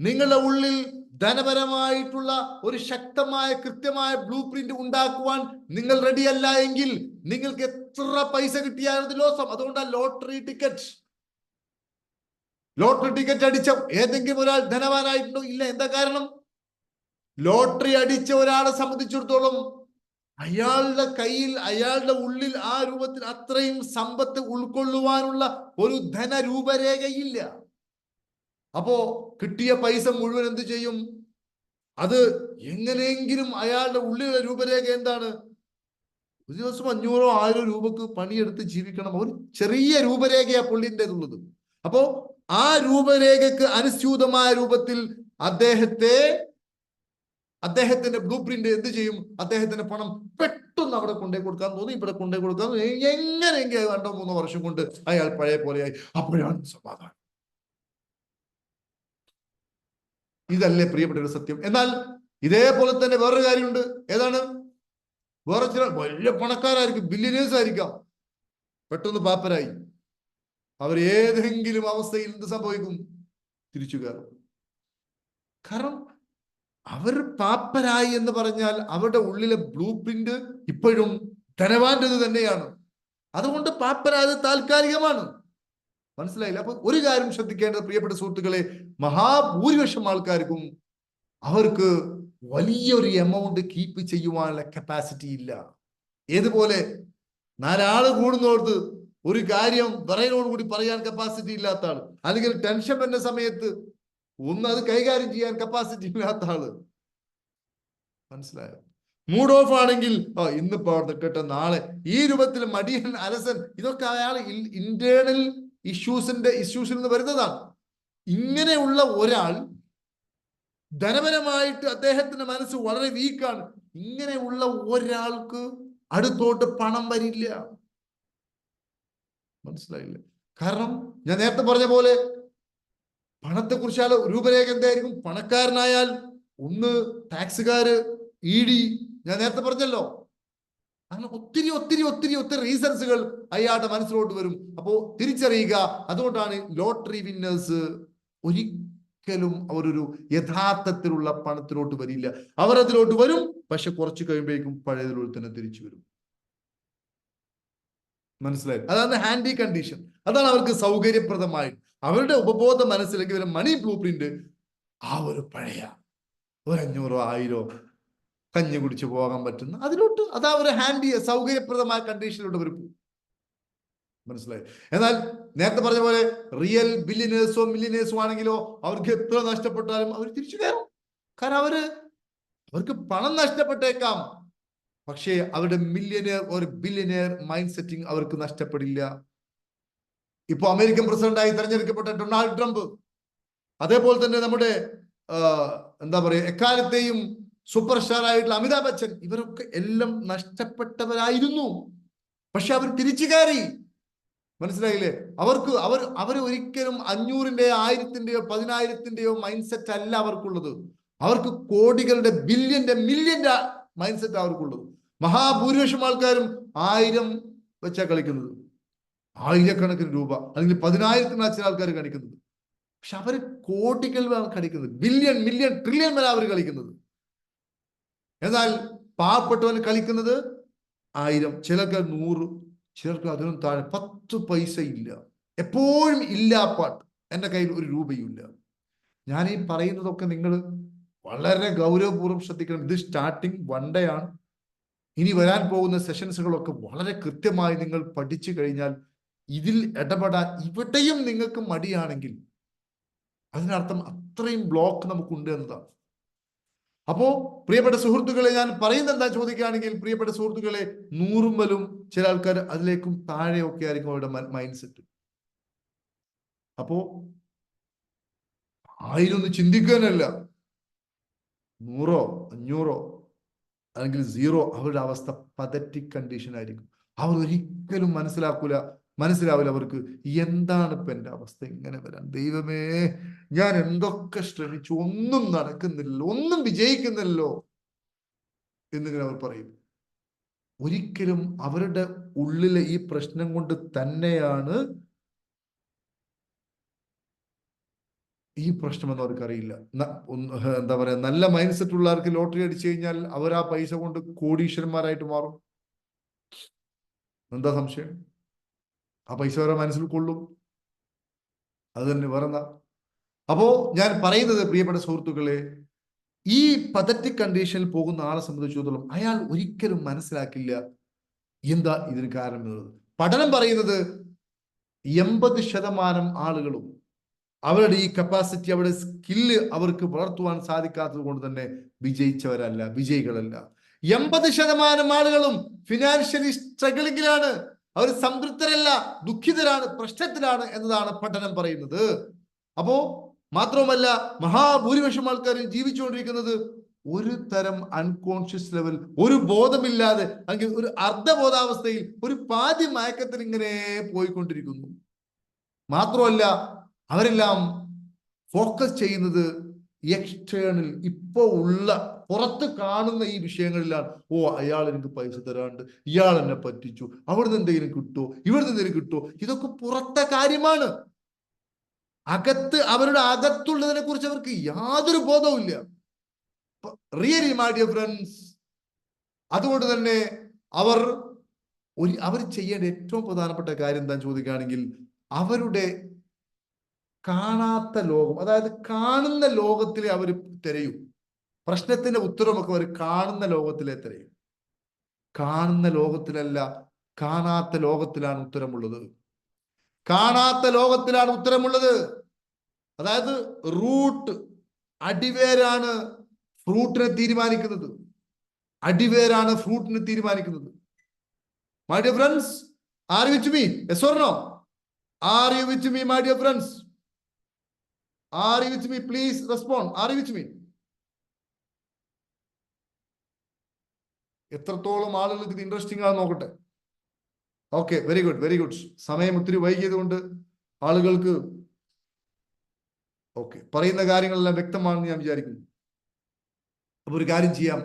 നിങ്ങളുടെ ഉള്ളിൽ ധനപരമായിട്ടുള്ള ഒരു ശക്തമായ കൃത്യമായ ബ്ലൂ പ്രിന്റ് ഉണ്ടാക്കുവാൻ നിങ്ങൾ റെഡിയല്ല എങ്കിൽ നിങ്ങൾക്ക് എത്ര പൈസ കിട്ടിയാലും ലോസം. അതുകൊണ്ടാണ് ലോട്ടറി ടിക്കറ്റ് അടിച്ച ഏതെങ്കിലും ഒരാൾ ധനവാനായിട്ടുണ്ടോ? ഇല്ല. എന്താ കാരണം? ലോട്ടറി അടിച്ച ഒരാളെ സംബന്ധിച്ചിടത്തോളം അയാളുടെ കയ്യിൽ, അയാളുടെ ഉള്ളിൽ ആ രൂപത്തിൽ അത്രയും സമ്പത്ത് ഉൾക്കൊള്ളുവാനുള്ള ഒരു ധനരൂപരേഖയില്ല. അപ്പോ കിട്ടിയ പൈസ മുഴുവൻ എന്ത് ചെയ്യും? അത് എങ്ങനെയെങ്കിലും അയാളുടെ ഉള്ളിലെ രൂപരേഖ എന്താണ്? ഒരു ദിവസം 500-1000 രൂപക്ക് പണിയെടുത്ത് ജീവിക്കണം. ഒരു ചെറിയ രൂപരേഖയാ പുള്ളിൻ്റെതുള്ളത്. അപ്പോ ആ രൂപരേഖക്ക് അനുസ്യൂതമായ രൂപത്തിൽ അദ്ദേഹത്തിന്റെ ബ്ലൂ പ്രിന്റ് എന്ത് ചെയ്യും? അദ്ദേഹത്തിന്റെ പണം പെട്ടെന്ന് അവിടെ കൊണ്ടുപോയി കൊടുക്കാൻ തോന്നി, ഇവിടെ കൊണ്ടുപോയി കൊടുക്കാൻ തോന്നി. എങ്ങനെയെങ്കിലും 2-3 വർഷം കൊണ്ട് അയാൾ പഴയ പോലെയായി. അപ്പോഴാണ് സമാധാനം. ഇതല്ലേ പ്രിയപ്പെട്ട ഒരു സത്യം? എന്നാൽ ഇതേപോലെ തന്നെ വേറൊരു കാര്യമുണ്ട്. ഏതാണ്? വേറെ ചില വലിയ പണക്കാരായിരിക്കും, ബില്യനേഴ്സ് ആയിരിക്കാം, പെട്ടെന്ന് പാപ്പരായി. അവർ ഏതെങ്കിലും അവസ്ഥയിൽ എന്ത് സംഭവിക്കും? തിരിച്ചു കയറും. കാരണം അവർ പാപ്പരായി എന്ന് പറഞ്ഞാൽ അവരുടെ ഉള്ളിലെ ബ്ലൂ പ്രിന്റ് ഇപ്പോഴും ധനവാന്റേത് തന്നെയാണ്. അതുകൊണ്ട് പാപ്പരായത് താൽക്കാലികമാണ്. മനസ്സിലായില്ല? അപ്പൊ ഒരു കാര്യം ശ്രദ്ധിക്കേണ്ടത് പ്രിയപ്പെട്ട സുഹൃത്തുക്കളെ, മഹാഭൂരിപക്ഷം ആൾക്കാർക്കും അവർക്ക് വലിയൊരു എമൗണ്ട് കീപ്പ് ചെയ്യുവാനുള്ള കപ്പാസിറ്റി ഇല്ല. ഏതുപോലെ 4 ആള് കൂടുന്നോടത്ത് ഒരു കാര്യം കൂടി പറയാൻ കപ്പാസിറ്റി ഇല്ലാത്ത ആള്, അല്ലെങ്കിൽ ടെൻഷൻ വരുന്ന സമയത്ത് അത് കൈകാര്യം ചെയ്യാൻ കപ്പാസിറ്റി ഇല്ലാത്ത ആള്. മനസ്സിലായോ? മൂഡ് ഓഫ് ആണെങ്കിൽ ഇന്നിപ്പോ കേട്ടോ, നാളെ ഈ രൂപത്തിൽ മടിയൻ, അലസൻ, ഇതൊക്കെ അയാൾ ഇന്റേണൽ ഇഷ്യൂസിൽ നിന്ന് വരുന്നതാണ്. ഇങ്ങനെയുള്ള ഒരാൾ ധനപരമായിട്ട് അദ്ദേഹത്തിന്റെ മനസ്സ് വളരെ വീക്കാണ്. ഇങ്ങനെയുള്ള ഒരാൾക്ക് അടുത്തോട്ട് പണം വരില്ല. മനസ്സിലായില്ല? കാരണം ഞാൻ നേരത്തെ പറഞ്ഞ പോലെ പണത്തെ കുറിച്ചാൽ രൂപരേഖ എന്തായിരിക്കും? പണക്കാരനായാൽ ഒന്ന് ടാക്സുകാര്, ED, ഞാൻ നേരത്തെ പറഞ്ഞല്ലോ, അങ്ങനെ ഒത്തിരി ഒത്തിരി ഒത്തിരി ഒത്തിരി റീസൺസുകൾ അയാളുടെ മനസ്സിലോട്ട് വരും. അപ്പോ തിരിച്ചറിയുക. അതുകൊണ്ടാണ് ലോട്ടറി വിന്നേഴ്സ് ഒരിക്കലും അവരൊരു യഥാർത്ഥത്തിലുള്ള പണത്തിലോട്ട് വരില്ല. അവർ അതിലോട്ട് വരും, പക്ഷെ കുറച്ച് കഴിയുമ്പോഴേക്കും പഴയതിലോട്ട് തന്നെ തിരിച്ചു വരും. മനസ്സിലായി? അതാണ് ഹാൻഡി കണ്ടീഷൻ. അതാണ് അവർക്ക് സൗകര്യപ്രദമായി അവരുടെ ഉപബോധ മനസ്സിലേക്ക് ഒരു മണി ബ്ലൂ പ്രിന്റ് ആ ഒരു പഴയ 500-1000 കഞ്ഞി കുടിച്ച് പോകാൻ പറ്റുന്ന അതിലോട്ട്, അതാ ഒരു ഹാൻഡി സൗകര്യപ്രദമായ കണ്ടീഷനിലോട്ട് വരും. മനസ്സിലായി? എന്നാൽ നേരത്തെ പറഞ്ഞ പോലെ റിയൽ ബില്യനേഴ്സോ മില്യനേഴ്സോ ആണെങ്കിലോ അവർക്ക് എത്ര നഷ്ടപ്പെട്ടാലും അവർ തിരിച്ചു കയറും. കാരണം അവർക്ക് പണം നഷ്ടപ്പെട്ടേക്കാം, പക്ഷേ അവരുടെ മില്യനെയർ ഒരു ബില്യനെയർ മൈൻഡ് സെറ്റിംഗ് അവർക്ക് നഷ്ടപ്പെടില്ല. ഇപ്പൊ അമേരിക്കൻ പ്രസിഡന്റായി തെരഞ്ഞെടുക്കപ്പെട്ട ഡൊണാൾഡ് ട്രംപ്, അതേപോലെ തന്നെ നമ്മുടെ എന്താ പറയുക, എക്കാലത്തെയും സൂപ്പർ സ്റ്റാർ ആയിട്ടുള്ള അമിതാഭ് ബച്ചൻ, ഇവരൊക്കെ എല്ലാം നഷ്ടപ്പെട്ടവരായിരുന്നു, പക്ഷെ അവർ തിരിച്ചു കയറി. മനസ്സിലായില്ലേ? അവർ ഒരിക്കലും 500-ന്റെയോ 1000-ന്റെയോ 10,000-ന്റെയോ മൈൻഡ് സെറ്റ് അല്ല അവർക്കുള്ളത്. അവർക്ക് കോടികളുടെ, ബില്യന്റെ, മില്യന്റെ മൈൻഡ് സെറ്റ് അവർക്കുള്ളത്. മഹാഭൂരിപക്ഷം ആൾക്കാരും 1000 വെച്ചാ കളിക്കുന്നത്, 1000കണക്കിന് രൂപ, അല്ലെങ്കിൽ 10,000 ചില ആൾക്കാർ കളിക്കുന്നത്. പക്ഷെ അവര് കോടികൾ കളിക്കുന്നത്, ബില്യൺ, മില്യൺ, ട്രില്യൺ വരെ അവർ കളിക്കുന്നത്. എന്നാൽ പാവപ്പെട്ടവൻ കളിക്കുന്നത് 1000, ചിലർക്ക് 100, ചിലർക്ക് അതിനും താഴെ 10 പൈസ ഇല്ല. എപ്പോഴും ഇല്ലാപ്പാട്ട്. എൻ്റെ കയ്യിൽ 1 രൂപയും ഇല്ല. ഞാൻ ഈ പറയുന്നതൊക്കെ നിങ്ങൾ വളരെ ഗൗരവപൂർവ്വം ശ്രദ്ധിക്കണം. ഇത് സ്റ്റാർട്ടിങ് 1 ഡേ ആണ്. ഇനി വരാൻ പോകുന്ന സെഷൻസുകളൊക്കെ വളരെ കൃത്യമായി നിങ്ങൾ പഠിച്ചു കഴിഞ്ഞാൽ ഇതിൽ ഇടപെടാൻ ഇവിടെയും നിങ്ങൾക്ക് മടിയാണെങ്കിൽ അതിനർത്ഥം അത്രയും ബ്ലോക്ക് നമുക്കുണ്ട് എന്നതാണ്. അപ്പോ പ്രിയപ്പെട്ട സുഹൃത്തുക്കളെ, ഞാൻ പറയുന്നത് എന്താ ചോദിക്കുകയാണെങ്കിൽ, പ്രിയപ്പെട്ട സുഹൃത്തുക്കളെ, 100-ലും ചില ആൾക്കാർ അതിലേക്കും താഴെയൊക്കെ ആയിരിക്കും അവരുടെ മൈൻഡ് സെറ്റ്. അപ്പോ 1000 ഒന്ന് ചിന്തിക്കാനല്ല, 100-500 അല്ലെങ്കിൽ 0, അവരുടെ അവസ്ഥ പതറ്റിക് കണ്ടീഷൻ ആയിരിക്കും. അവർ ഒരിക്കലും മനസ്സിലാവില്ല അവർക്ക് എന്താണ് ഇപ്പൊ എൻ്റെ അവസ്ഥ ഇങ്ങനെ വരാൻ, ദൈവമേ ഞാൻ എന്തൊക്കെ ശ്രമിച്ചു, ഒന്നും നടക്കുന്നില്ലല്ലോ, ഒന്നും വിജയിക്കുന്നില്ലല്ലോ എന്നിങ്ങനെ അവർ പറയും. ഒരിക്കലും അവരുടെ ഉള്ളിലെ ഈ പ്രശ്നം കൊണ്ട് തന്നെയാണ് ഈ പ്രശ്നമൊന്നും അവർക്കറിയില്ല. എന്താ പറയാ, നല്ല മൈൻഡ് സെറ്റ് ഉള്ളവർക്ക് ലോട്ടറി അടിച്ചു കഴിഞ്ഞാൽ അവർ ആ പൈസ കൊണ്ട് കോടീശ്വരന്മാരായിട്ട് മാറും. എന്താ സംശയം? ആ പൈസ അവരെ മനസ്സിൽ കൊള്ളും. അത് തന്നെ, വേറെന്താ? അപ്പോ ഞാൻ പറയുന്നത്, പ്രിയപ്പെട്ട സുഹൃത്തുക്കളെ, ഈ പതറ്റിക് കണ്ടീഷനിൽ പോകുന്ന ആളെ സംബന്ധിച്ചിടത്തോളം അയാൾ ഒരിക്കലും മനസ്സിലാക്കില്ല എന്താ ഇതിന് കാരണം എന്നുള്ളത്. പഠനം പറയുന്നത് 80% ആളുകളും അവരുടെ ഈ കപ്പാസിറ്റി, അവരുടെ സ്കില്ല് അവർക്ക് വളർത്തുവാൻ സാധിക്കാത്തത് കൊണ്ട് തന്നെ വിജയിച്ചവരല്ല, വിജയികളല്ല. 80% ആളുകളും ഫിനാൻഷ്യലി സ്ട്രഗിളിങ്ങിലാണ്. അവർ സംതൃപ്തരല്ല, ദുഃഖിതരാണ്, പ്രശ്നത്തിലാണ് എന്നതാണ് പഠനം പറയുന്നത്. അപ്പോ മാത്രവുമല്ല, മഹാഭൂരിപക്ഷം ആൾക്കാരും ജീവിച്ചുകൊണ്ടിരിക്കുന്നത് ഒരു തരം അൺകോൺഷ്യസ് ലെവൽ, ഒരു ബോധമില്ലാതെ, അല്ലെങ്കിൽ ഒരു അർദ്ധബോധാവസ്ഥയിൽ, ഒരു പാതി മയക്കത്തിൽ ഇങ്ങനെ പോയിക്കൊണ്ടിരിക്കുന്നു. മാത്രമല്ല, അവരെല്ലാം ഫോക്കസ് ചെയ്യുന്നത് എക്സ്റ്റേണൽ, ഇപ്പൊ ഉള്ള പുറത്ത് കാണുന്ന ഈ വിഷയങ്ങളിലാണ്. ഓ, അയാൾ എനിക്ക് പൈസ തരാണ്ട്, ഇയാൾ എന്നെ പറ്റിച്ചു, അവിടുന്ന് എന്തെങ്കിലും കിട്ടുമോ, ഇവിടുന്ന് എന്തെങ്കിലും കിട്ടുമോ, ഇതൊക്കെ പുറത്തെ കാര്യമാണ്. അകത്ത്, അവരുടെ അകത്തുള്ളതിനെ കുറിച്ച് അവർക്ക് യാതൊരു ബോധവും ഇല്ല. റിയലി മൈ ഡിയർ ഫ്രണ്ട്സ്, അതുകൊണ്ട് തന്നെ അവർ ചെയ്യേണ്ട ഏറ്റവും പ്രധാനപ്പെട്ട കാര്യം എന്താ ചോദിക്കുകയാണെങ്കിൽ, അവരുടെ കാണാത്ത ലോകം, അതായത് കാണുന്ന ലോകത്തിലെ അവർ തിരയും. പ്രശ്നത്തിന്റെ ഉത്തരമൊക്കെ അവർ കാണുന്ന ലോകത്തിലെ തിരയും. കാണുന്ന ലോകത്തിലല്ല, കാണാത്ത ലോകത്തിലാണ് ഉത്തരമുള്ളത്. കാണാത്ത ലോകത്തിലാണ് ഉത്തരമുള്ളത്. അതായത് റൂട്ട്, അടിവേരാണ് ഫ്രൂട്ടിനെ തീരുമാനിക്കുന്നത്. അടിവേരാണ് ഫ്രൂട്ടിനെ തീരുമാനിക്കുന്നത്. My dear friends, are you with me? Yes or no? Are you with me, my dear friends? Are you with me? Please respond. Are you with me? എത്രത്തോളം ആളുകൾക്ക് ഇത് ഇൻട്രസ്റ്റിംഗ് ആണെന്ന് നോക്കട്ടെ. Okay, very good, very good. സമയം ഒത്തിരി വൈകിയത് കൊണ്ട് ആളുകൾക്ക് ഓക്കെ, പറയുന്ന കാര്യങ്ങളെല്ലാം വ്യക്തമാണെന്ന് ഞാൻ വിചാരിക്കുന്നു. അപ്പൊ ഒരു കാര്യം ചെയ്യാം.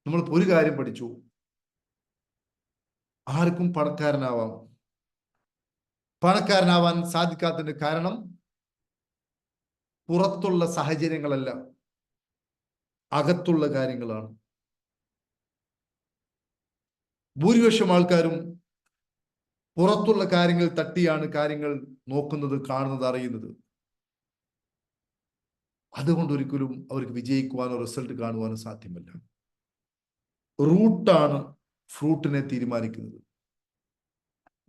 നമ്മളിപ്പോ ഒരു കാര്യം പഠിച്ചു, ആർക്കും പണക്കാരനാവാം. പണക്കാരനാവാൻ സാധിക്കാത്തതിന്റെ കാരണം പുറത്തുള്ള സാഹചര്യങ്ങളല്ല, അകത്തുള്ള കാര്യങ്ങളാണ്. ഭൂരിപക്ഷം ആൾക്കാരും പുറത്തുള്ള കാര്യങ്ങൾ തട്ടിയാണ് കാര്യങ്ങൾ നോക്കുന്നത്, കാണുന്നത്, അറിയുന്നത്. അതുകൊണ്ട് ഒരിക്കലും അവർക്ക് വിജയിക്കുവാനോ റിസൾട്ട് കാണുവാനോ സാധ്യമല്ല. റൂട്ടാണ് ഫ്രൂട്ടിനെ തീരുമാനിക്കുന്നത്.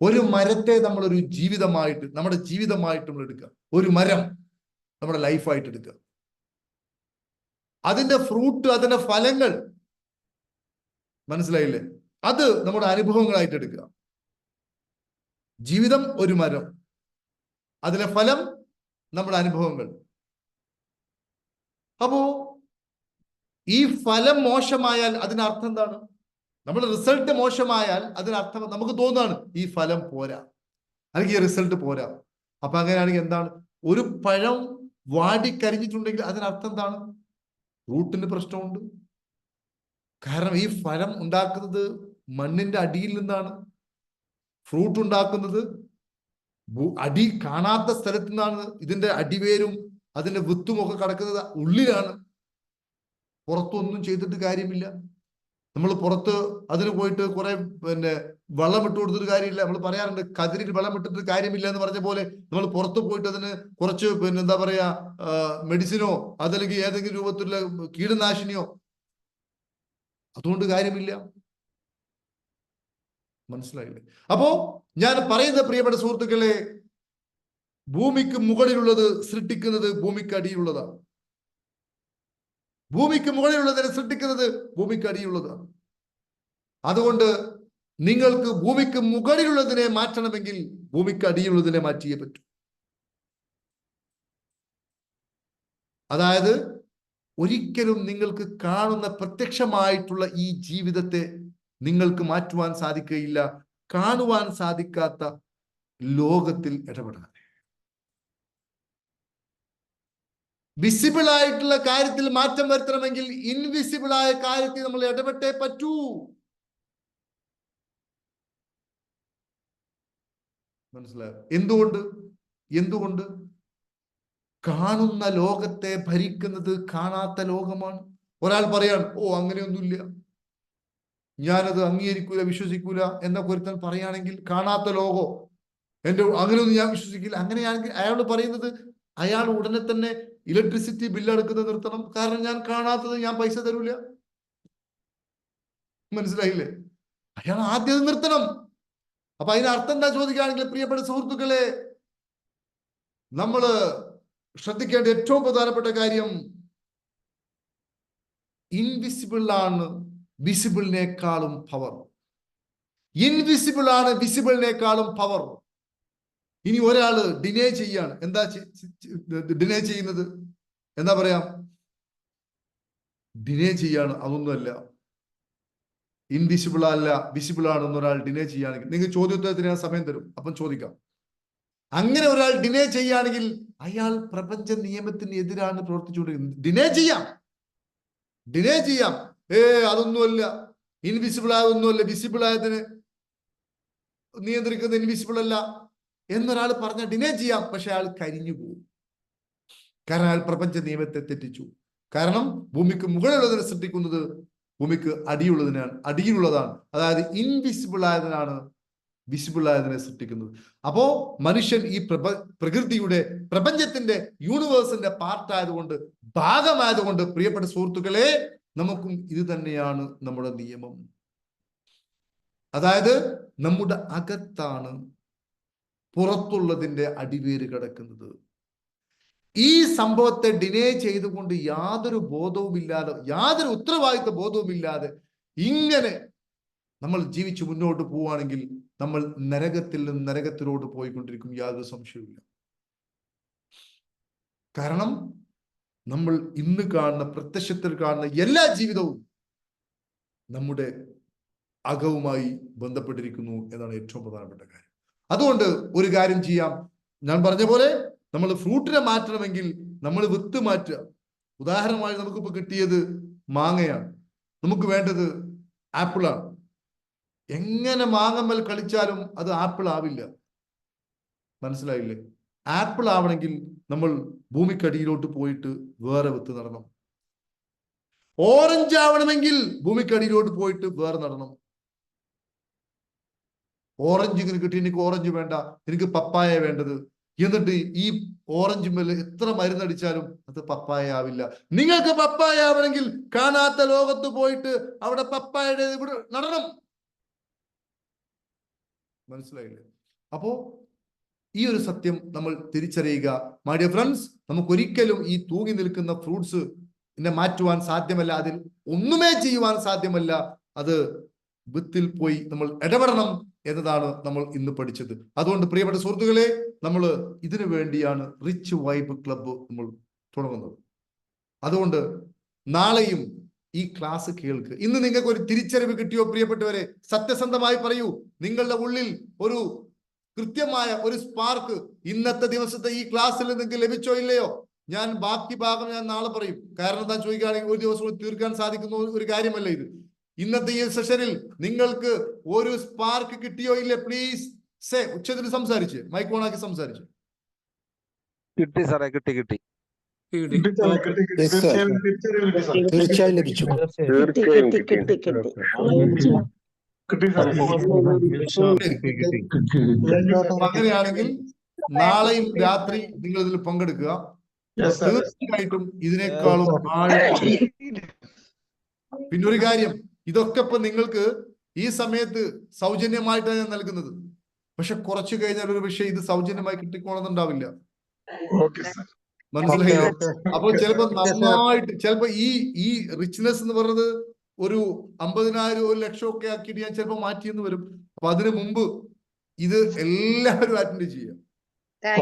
ഒരു മരത്തെ നമ്മളൊരു ജീവിതമായിട്ട്, നമ്മുടെ ജീവിതമായിട്ട് നമ്മൾ എടുക്കുക. ഒരു മരം നമ്മുടെ ലൈഫായിട്ട് എടുക്കുക. അതിന്റെ ഫ്രൂട്ട്, അതിന്റെ ഫലങ്ങൾ, മനസ്സിലായില്ലേ? അത് നമ്മുടെ അനുഭവങ്ങളായിട്ട് എടുക്കുക. ജീവിതം ഒരു മരം, അതിലെ ഫലം നമ്മുടെ അനുഭവങ്ങൾ. അപ്പോ ഈ ഫലം മോശമായാൽ അതിനർത്ഥം എന്താണ്? നമ്മുടെ റിസൾട്ട് മോശമായാൽ അതിനർത്ഥം നമുക്ക് തോന്നുകയാണ് ഈ ഫലം പോരാ, അല്ലെങ്കിൽ ഈ റിസൾട്ട് പോരാ. അപ്പൊ അങ്ങനെയാണെങ്കിൽ എന്താണ്? ഒരു പഴം വാടിക്കരിഞ്ഞിട്ടുണ്ടെങ്കിൽ അതിനർത്ഥം എന്താണ്? റൂട്ടിന് പ്രശ്നമുണ്ട്. കാരണം ഈ ഫലം ഉണ്ടാക്കുന്നത് മണ്ണിന്റെ അടിയിൽ നിന്നാണ്. ഫ്രൂട്ട് ഉണ്ടാക്കുന്നത് അടി കാണാത്ത സ്ഥലത്ത് നിന്നാണ്. ഇതിന്റെ അടിവേരും അതിന്റെ വിത്തും ഒക്കെ കിടക്കുന്നത് ഉള്ളിലാണ്. പുറത്തൊന്നും ചെയ്തിട്ട് കാര്യമില്ല. നമ്മൾ പുറത്ത് അതിന് പോയിട്ട് കുറെ വളം ഇട്ട് കൊടുത്തിട്ട് കാര്യമില്ല. നമ്മൾ പറയാറുണ്ട്, കതിരിൽ വളം ഇട്ടിട്ട് കാര്യമില്ല എന്ന് പറഞ്ഞ പോലെ നമ്മൾ പുറത്ത് പോയിട്ട് അതിന് കുറച്ച് എന്താ പറയാ, മെഡിസിനോ അതല്ലെങ്കിൽ ഏതെങ്കിലും രൂപത്തിലുള്ള കീടനാശിനിയോ, അതുകൊണ്ട് കാര്യമില്ല. മനസ്സിലായില്ലേ? അപ്പോ ഞാൻ പറയുന്ന പ്രിയപ്പെട്ട സുഹൃത്തുക്കളെ, ഭൂമിക്ക് മുകളിലുള്ളത് സൃഷ്ടിക്കുന്നത് ഭൂമിക്ക് അടിയിലുള്ളതാണ്. ഭൂമിക്ക് മുകളിലുള്ളതിനെ സൃഷ്ടിക്കുന്നത് ഭൂമിക്ക് അടിയിലുള്ളതാണ്. അതുകൊണ്ട് നിങ്ങൾക്ക് ഭൂമിക്ക് മുകളിലുള്ളതിനെ മാറ്റണമെങ്കിൽ ഭൂമിക്ക് അടിയിലുള്ളതിനെ മാറ്റിയേ പറ്റൂ. അതായത് ഒരിക്കലും നിങ്ങൾക്ക് കാണുന്ന പ്രത്യക്ഷമായിട്ടുള്ള ഈ ജീവിതത്തെ നിങ്ങൾക്ക് മാറ്റുവാൻ സാധിക്കുകയില്ല, കാണുവാൻ സാധിക്കാത്ത ലോകത്തിൽ ഇടപെടാതെ. വിസിബിൾ ആയിട്ടുള്ള കാര്യത്തിൽ മാറ്റം വരുത്തണമെങ്കിൽ ഇൻവിസിബിൾ ആയ കാര്യത്തിൽ നമ്മൾ ഇടപെട്ടേ പറ്റൂ. മനസ്സിലായോ? എന്തുകൊണ്ട്? കാണുന്ന ലോകത്തെ ഭരിക്കുന്നത് കാണാത്ത ലോകമാണ്. ഒരാൾ പറയാൻ, ഓ അങ്ങനെയൊന്നുമില്ല, ഞാനത് അംഗീകരിക്കൂല, വിശ്വസിക്കൂല എന്നൊക്കെ ഒരുത്തൻ പറയുകയാണെങ്കിൽ, കാണാത്ത ലോകോ അങ്ങനെയൊന്നും ഞാൻ വിശ്വസിക്കില്ല, അങ്ങനെയാണെങ്കിൽ അയാൾ പറയുന്നത് അയാൾ ഉടനെ തന്നെ ഇലക്ട്രിസിറ്റി ബില്ല് എടുക്കുന്നത് നിർത്തണം. കാരണം ഞാൻ കാണാത്തത് ഞാൻ പൈസ തരൂല. മനസ്സിലായില്ലേ? അയാൾ ആദ്യം നിർത്തണം. അപ്പൊ അതിന് അർത്ഥം എന്താ ചോദിക്കുകയാണെങ്കിൽ, പ്രിയപ്പെട്ട സുഹൃത്തുക്കളെ, നമ്മള് ശ്രദ്ധിക്കേണ്ട ഏറ്റവും പ്രധാനപ്പെട്ട കാര്യം, ഇൻവിസിബിൾ ആണ് വിസിബിളിനേക്കാളും പവർ. ഇൻവിസിബിൾ ആണ് വിസിബിളിനേക്കാളും പവർ. ഇനി ഒരാള് ഡിനേ ചെയ്യാണ്. എന്താ ഡിനേ ചെയ്യുന്നത്? എന്താ പറയാ? ഡിനേ ചെയ്യാണ്. അതൊന്നുമല്ല, ഇൻവിസിബിൾ അല്ല വിസിബിൾ ആണെന്ന് ഒരാൾ ഡിനേ ചെയ്യുകയാണെങ്കിൽ, നിങ്ങൾ ചോദ്യോത്തരത്തിന് ഞാൻ സമയം തരും, അപ്പം ചോദിക്കാം. അങ്ങനെ ഒരാൾ ഡിനേ ചെയ്യുകയാണെങ്കിൽ അയാൾ പ്രപഞ്ച നിയമത്തിന് എതിരാണ് പ്രവർത്തിച്ചുകൊണ്ടിരിക്കുന്നത്. ഡിനേ ചെയ്യാം. അതൊന്നുമല്ല, ഇൻവിസിബിൾ ആയതൊന്നുമല്ല, വിസിബിൾ ആയതിന് നിയന്ത്രിക്കുന്നത് ഇൻവിസിബിൾ അല്ല എന്നൊരാൾ പറഞ്ഞ ഡിനേ ചെയ്യാം. പക്ഷെ അയാൾ കരിഞ്ഞു പോകും. കാരണം അയാൾ പ്രപഞ്ച നിയമത്തെ തെറ്റിച്ചു. കാരണം ഭൂമിക്ക് മുകളിലുള്ളതിനെ സൃഷ്ടിക്കുന്നത് ഭൂമിക്ക് അടിയിലുള്ളതാണ്. അതായത് ഇൻവിസിബിൾ ആയതിനാണ് വിസിബിൾ ആയതിനെ സൃഷ്ടിക്കുന്നത്. അപ്പോ മനുഷ്യൻ ഈ പ്രകൃതിയുടെ, പ്രപഞ്ചത്തിന്റെ, യൂണിവേഴ്സിന്റെ പാർട്ടായതുകൊണ്ട്, ഭാഗമായതുകൊണ്ട്, പ്രിയപ്പെട്ട സുഹൃത്തുക്കളെ, നമുക്കും ഇത് തന്നെയാണ് നമ്മുടെ നിയമം. അതായത് നമ്മുടെ അകത്താണ് പുറത്തുള്ളതിന്റെ അടിവേര് കിടക്കുന്നത്. ഈ സംഭവത്തെ ഡിനേ ചെയ്തുകൊണ്ട് യാതൊരു ബോധവുമില്ലാതെ, യാതൊരു ഉത്തരവാദിത്വ ബോധവുമില്ലാതെ ഇങ്ങനെ നമ്മൾ ജീവിച്ച് മുന്നോട്ട് പോവുകയാണെങ്കിൽ നമ്മൾ നരകത്തിൽ നിന്ന് നരകത്തിലോട്ട് പോയിക്കൊണ്ടിരിക്കും, യാതൊരു സംശയവുമില്ല. കാരണം നമ്മൾ ഇന്ന് കാണുന്ന, പ്രത്യക്ഷത്തിൽ കാണുന്ന എല്ലാ ജീവിതവും നമ്മുടെ അകവുമായി ബന്ധപ്പെട്ടിരിക്കുന്നു എന്നാണ് ഏറ്റവും പ്രധാനപ്പെട്ട കാര്യം. അതുകൊണ്ട് ഒരു കാര്യം ചെയ്യാം. ഞാൻ പറഞ്ഞ പോലെ നമ്മൾ ഫ്രൂട്ടിനെ മാറ്റണമെങ്കിൽ നമ്മൾ വിത്ത് മാറ്റുക. ഉദാഹരണമായി നമുക്കിപ്പോൾ കിട്ടിയത് മാങ്ങയാണ്, നമുക്ക് വേണ്ടത് ആപ്പിളാണ്. എങ്ങനെ മാങ്ങമ്മൽ കളിച്ചാലും അത് ആപ്പിൾ ആവില്ല. മനസ്സിലായില്ലേ? ആപ്പിൾ ആവണമെങ്കിൽ നമ്മൾ ഭൂമിക്കടിയിലോട്ട് പോയിട്ട് വേറെ വിത്ത് നടണം. ഓറഞ്ച് ആവണമെങ്കിൽ ഭൂമിക്കടിയിലോട്ട് പോയിട്ട് വേറെ നടണം. ഓറഞ്ച് ഇങ്ങനെ കിട്ടി, എനിക്ക് ഓറഞ്ച് വേണ്ട, എനിക്ക് പപ്പായ വേണ്ടത്. എന്നിട്ട് ഈ ഓറഞ്ച് മേലെ എത്ര മരുന്നടിച്ചാലും അത് പപ്പായ ആവില്ല. നിങ്ങൾക്ക് പപ്പായ ആവണമെങ്കിൽ കാണാത്ത ലോകത്ത് പോയിട്ട് അവിടെ പപ്പായയുടെ ഇവിടെ നടണം. മനസ്സിലായില്ലേ? അപ്പോ ഈ ഒരു സത്യം നമ്മൾ തിരിച്ചറിയുക. മൈ ഡിയർ ഫ്രണ്ട്സ്, നമുക്കൊരിക്കലും ഈ തൂങ്ങി നിൽക്കുന്ന ഫ്രൂട്ട്സ് മാറ്റുവാൻ സാധ്യമല്ല. അതിൽ ഒന്നുമേ ചെയ്യുവാൻ സാധ്യമല്ല. അത് വിത്തിൽ പോയി നമ്മൾ ഇടപെടണം എന്നതാണ് നമ്മൾ ഇന്ന് പഠിച്ചത്. അതുകൊണ്ട് പ്രിയപ്പെട്ട സുഹൃത്തുക്കളെ, നമ്മൾ ഇതിനു വേണ്ടിയാണ് റിച്ച് വൈബ് ക്ലബ്ബ് നമ്മൾ തുടങ്ങുന്നത്. അതുകൊണ്ട് നാളെയും ഈ ക്ലാസ് കേൾക്ക്. ഇന്ന് നിങ്ങൾക്ക് ഒരു തിരിച്ചറിവ് കിട്ടിയോ പ്രിയപ്പെട്ടവരെ? സത്യസന്ധമായി പറയൂ, നിങ്ങളുടെ ഉള്ളിൽ ഒരു കൃത്യമായ ഒരു സ്പാർക്ക് ഇന്നത്തെ ദിവസത്തെ ഈ ക്ലാസ്സിൽ നിങ്ങൾക്ക് ലഭിച്ചോ ഇല്ലയോ? ഞാൻ ബാക്കി ഭാഗം ഞാൻ നാളെ പറയും. കാരണം എന്താ ചോദിക്കുകയാണെങ്കിൽ, ഒരു ദിവസം തീർക്കാൻ സാധിക്കുന്ന ഒരു കാര്യമല്ല ഇത്. ഇന്നത്തെ ഈ സെഷനിൽ നിങ്ങൾക്ക് ഒരു സ്പാർക്ക് കിട്ടിയോ ഇല്ലേ? Please say. ഉച്ചത്തിൽ സംസാരിച്ച്, മൈക്ക് ഓണാക്കി സംസാരിച്ച്. കിട്ടി സാറേ, കിട്ടി. തീർച്ചയായും ലഭിച്ചു. അങ്ങനെയാണെങ്കിൽ നാളെയും രാത്രി നിങ്ങൾ ഇതിൽ പങ്കെടുക്കുക. തീർച്ചയായിട്ടും ഇതിനേക്കാളും പിന്നെ ഒരു കാര്യം, ഇതൊക്കെ ഇപ്പൊ നിങ്ങൾക്ക് ഈ സമയത്ത് സൗജന്യമായിട്ടാണ് ഞാൻ നൽകുന്നത്. പക്ഷെ കുറച്ചു കഴിഞ്ഞാൽ ഒരു വിഷയം ഇത് സൗജന്യമായി കിട്ടിക്കോണമെന്നുണ്ടാവില്ല. മനസ്സിലായില്ലേ? അപ്പൊ ചിലപ്പോ നന്നായിട്ട്, ചിലപ്പോ ഈ റിച്ച്നെസ് എന്ന് പറയുന്നത് ഒരു 50,000 1 ലക്ഷം ഒക്കെ ആക്കിയിട്ട് ഞാൻ ചിലപ്പോ മാറ്റിയെന്ന് വരും. അപ്പൊ അതിനു മുമ്പ് ഇത് എല്ലാവരും അറ്റൻഡ് ചെയ്യാം. ഞാൻ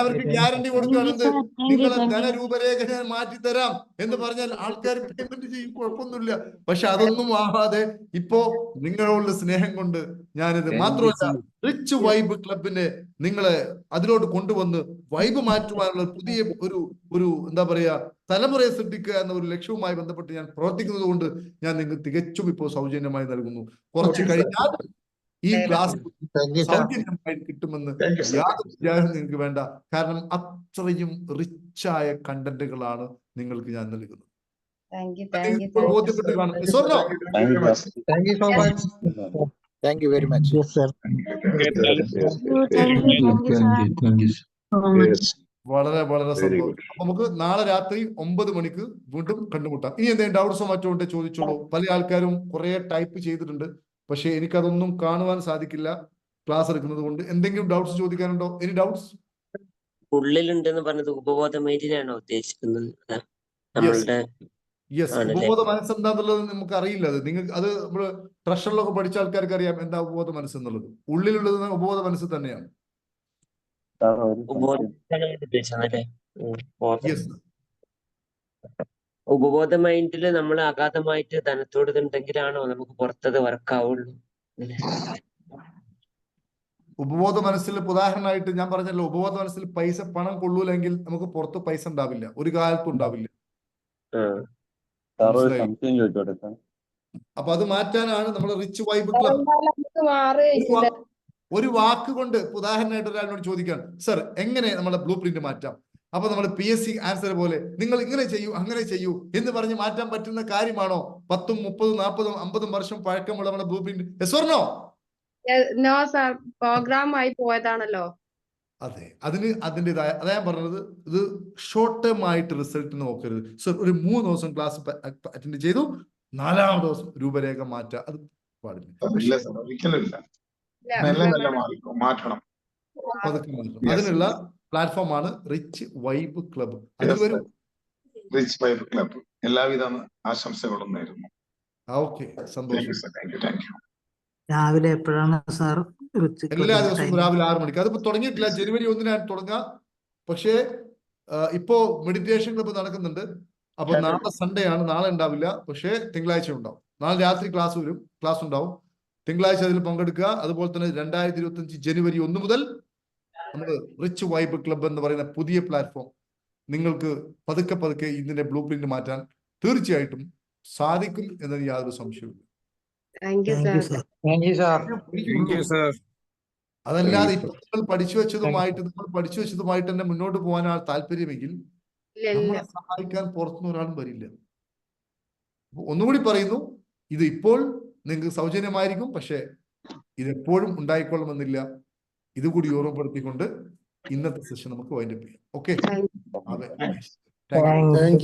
അവർക്ക് ഗ്യാരണ്ടി കൊടുക്കുകയാണെന്ന്, നിങ്ങളെ ധനരൂപരേഖ ഞാൻ മാറ്റിത്തരാം എന്ന് പറഞ്ഞാൽ ആൾക്കാർ പേയ്മെന്റ് ചെയ്യും, കുഴപ്പമൊന്നുമില്ല. പക്ഷെ അതൊന്നും ആവാതെ ഇപ്പോ നിങ്ങളോടുള്ള സ്നേഹം കൊണ്ട് ഞാനിത് മാത്രമല്ല, റിച്ച് വൈബ് ക്ലബിനെ നിങ്ങളെ അതിലോട്ട് കൊണ്ടുവന്ന് വൈബ് മാറ്റുവാനുള്ള പുതിയ ഒരു എന്താ പറയാ തലമുറയെ സൃഷ്ടിക്കുക എന്ന ഒരു ലക്ഷ്യവുമായി ബന്ധപ്പെട്ട് ഞാൻ പ്രവർത്തിക്കുന്നത് കൊണ്ട് ഞാൻ നിങ്ങൾക്ക് തികച്ചും ഇപ്പോൾ സൗജന്യമായി നൽകുന്നു. കുറച്ച് കഴിഞ്ഞാൽ ഈ ക്ലാസ് Thank you, sir. സൗജന്യമായി കിട്ടുമെന്ന് Thank you, sir. യാതൊരു വിചാരം നിങ്ങൾക്ക് വേണ്ട. കാരണം അത്രയും റിച്ചായ കണ്ടന്റുകളാണ് നിങ്ങൾക്ക് ഞാൻ നൽകുന്നത്. Thank you. ഇപ്പോൾ ബോധ്യപ്പെട്ട് കാണും. സ്വർണ്ണോ Thank you, sir. Thank you so much. Thank you very much. Yes, sir. Yes. വളരെ വളരെ Very സന്തോഷം. good. അപ്പൊ നമുക്ക് നാളെ രാത്രി 9 മണിക്ക് വീണ്ടും കണ്ടുമുട്ടാം. ഇനി എന്തെങ്കിലും ഡൗട്ട്സോ മറ്റോ ഉണ്ടെ ചോദിച്ചോളൂ. പല ആൾക്കാരും കുറെ ടൈപ്പ് ചെയ്തിട്ടുണ്ട്, പക്ഷെ എനിക്കതൊന്നും കാണുവാൻ സാധിക്കില്ല ക്ലാസ് എടുക്കുന്നത് കൊണ്ട്. എന്തെങ്കിലും ഡൗട്ട്സ് ചോദിക്കാനുണ്ടോ? Any doubts? ഉള്ളിലുണ്ടെന്ന് പറഞ്ഞത് ഉപബോധമൈൻഡിനാണോ ഉദ്ദേശിക്കുന്നത്? നമ്മളുടെ യെസ്, ആണല്ലേ? ഉപബോധ മനസ്സെന്താന്നുള്ളത് നമുക്ക് അറിയില്ല. അത് നിങ്ങൾക്ക് അത് നമ്മള് ട്രഷറിലൊക്കെ പഠിച്ച ആൾക്കാർക്ക് അറിയാം എന്താ ഉപബോധ മനസ്സെന്നുള്ളത്. ഉള്ളിലുള്ളത് ഉപബോധ മനസ്സ് തന്നെയാണ്. ഉദ്ദേശിച്ചതല്ലേ? യെസ്, ഉപബോധ മൈൻഡില് നമ്മൾ അഗാധമായിട്ട് ധനത്തോട് ഇതുണ്ടെങ്കിലാണോ നമുക്ക് പുറത്തത് വർക്കാവുള്ളൂ? ഉപബോധ മനസ്സിൽ ഉദാഹരണമായിട്ട് ഞാൻ പറഞ്ഞല്ലോ, ഉപബോധ മനസ്സിൽ പണം കൊള്ളൂലെങ്കിൽ നമുക്ക് പുറത്ത് പൈസ ഉണ്ടാവില്ല, ഒരു കാലത്തും ഉണ്ടാവില്ല. മനസ്സിലായി? അപ്പൊ അത് മാറ്റാനാണ് നമ്മൾ റിച്ച് വൈബ് ക്ലബ്. ഒരു വാക്ക് കൊണ്ട് ഉദാഹരണമായിട്ട് ഒരാളിനോട് ചോദിക്കാൻ, സർ എങ്ങനെ നമ്മളെ ബ്ലൂ പ്രിന്റ് മാറ്റാം? അപ്പൊ നമ്മൾ PSC ആൻസർ പോലെ നിങ്ങൾ ഇങ്ങനെ ചെയ്യൂ അങ്ങനെ ചെയ്യൂ എന്ന് പറഞ്ഞ് മാറ്റാൻ പറ്റുന്ന കാര്യമാണോ 10, 30, 40, 50 വർഷം പഴക്കമുള്ള നമ്മുടെ blueprint? Yes or no? No sir, programme ആയി പോയതാണല്ലോ. അതെ, അതിന് അതിൻ്റെതായ അതാ ഞാൻ പറഞ്ഞത്. ഇത് ഷോർട്ട് ടേം ആയിട്ട് റിസൾട്ട് നോക്കരുത്. സർ ഒരു 3 ദിവസം ക്ലാസ് അറ്റൻഡ് ചെയ്തു, 4ാമത്തെ ദിവസം രൂപരേഖ മാറ്റുക, അത് പാടില്ല. ഇല്ല sir, ഒരിക്കലുമില്ല. മെല്ലെ മെല്ലെ മാറ്റണം. അതൊക്കെ മാറ്റണം. അതിനുള്ള പ്ലാറ്റ്ഫോമാണ് റിച്ച് വൈബ് ക്ലബ്. അതിൽ വരും. റിച്ച് വൈബ് ക്ലബ് എല്ലാവിധ ആശംസകളും നേരുന്നു. ഓക്കെ, Thank സന്തോഷം. you, sir. Thank you. രാവിലെ എപ്പോഴാണ് സാർ? എല്ലാ ദിവസവും രാവിലെ 6 മണിക്ക്. അതിപ്പോ തുടങ്ങിയിട്ടില്ല, ജനുവരി 1-നാണ് തുടങ്ങാം. പക്ഷേ ഇപ്പോ മെഡിറ്റേഷൻ ക്ലബ് നടക്കുന്നുണ്ട്. അപ്പൊ നാളെ സൺഡേ ആണ്, നാളെ ഉണ്ടാവില്ല. പക്ഷേ തിങ്കളാഴ്ച ഉണ്ടാവും. നാളെ രാത്രി ക്ലാസ് ഉണ്ടാവും. തിങ്കളാഴ്ച അതിൽ പങ്കെടുക്കുക. അതുപോലെ തന്നെ 2025 ജനുവരി 1 മുതൽ നമ്മൾ റിച്ച് വൈബ് ക്ലബ് എന്ന് പറയുന്ന പുതിയ പ്ലാറ്റ്ഫോം നിങ്ങൾക്ക് പതുക്കെ ഇതിന്റെ ബ്ലൂ പ്രിന്റ് മാറ്റാൻ തീർച്ചയായിട്ടും സാധിക്കും എന്നതിന് യാതൊരു സംശയവുമില്ല. Thank you sir. Thank you, sir. അതല്ലാതെ ഇപ്പൊ നമ്മൾ പഠിച്ചു വെച്ചതുമായിട്ട് തന്നെ മുന്നോട്ട് പോകാനാണ് താല്പര്യമെങ്കിൽ നമ്മളെ സഹായിക്കാൻ പുറത്തുനിന്ന് ഒരാളും വരില്ല. ഒന്നുകൂടി പറയുന്നു, ഇത് ഇപ്പോൾ നിങ്ങൾക്ക് സൗജന്യമായിരിക്കും, പക്ഷെ ഇതെപ്പോഴും ഉണ്ടായിക്കൊള്ളണമെന്നില്ല. ഇതുകൂടി ഓർമ്മപ്പെടുത്തിക്കൊണ്ട് ഇന്നത്തെ സെഷൻ നമുക്ക് വൈൻഡപ്പ് ചെയ്യാം. Okay, Thank thank you.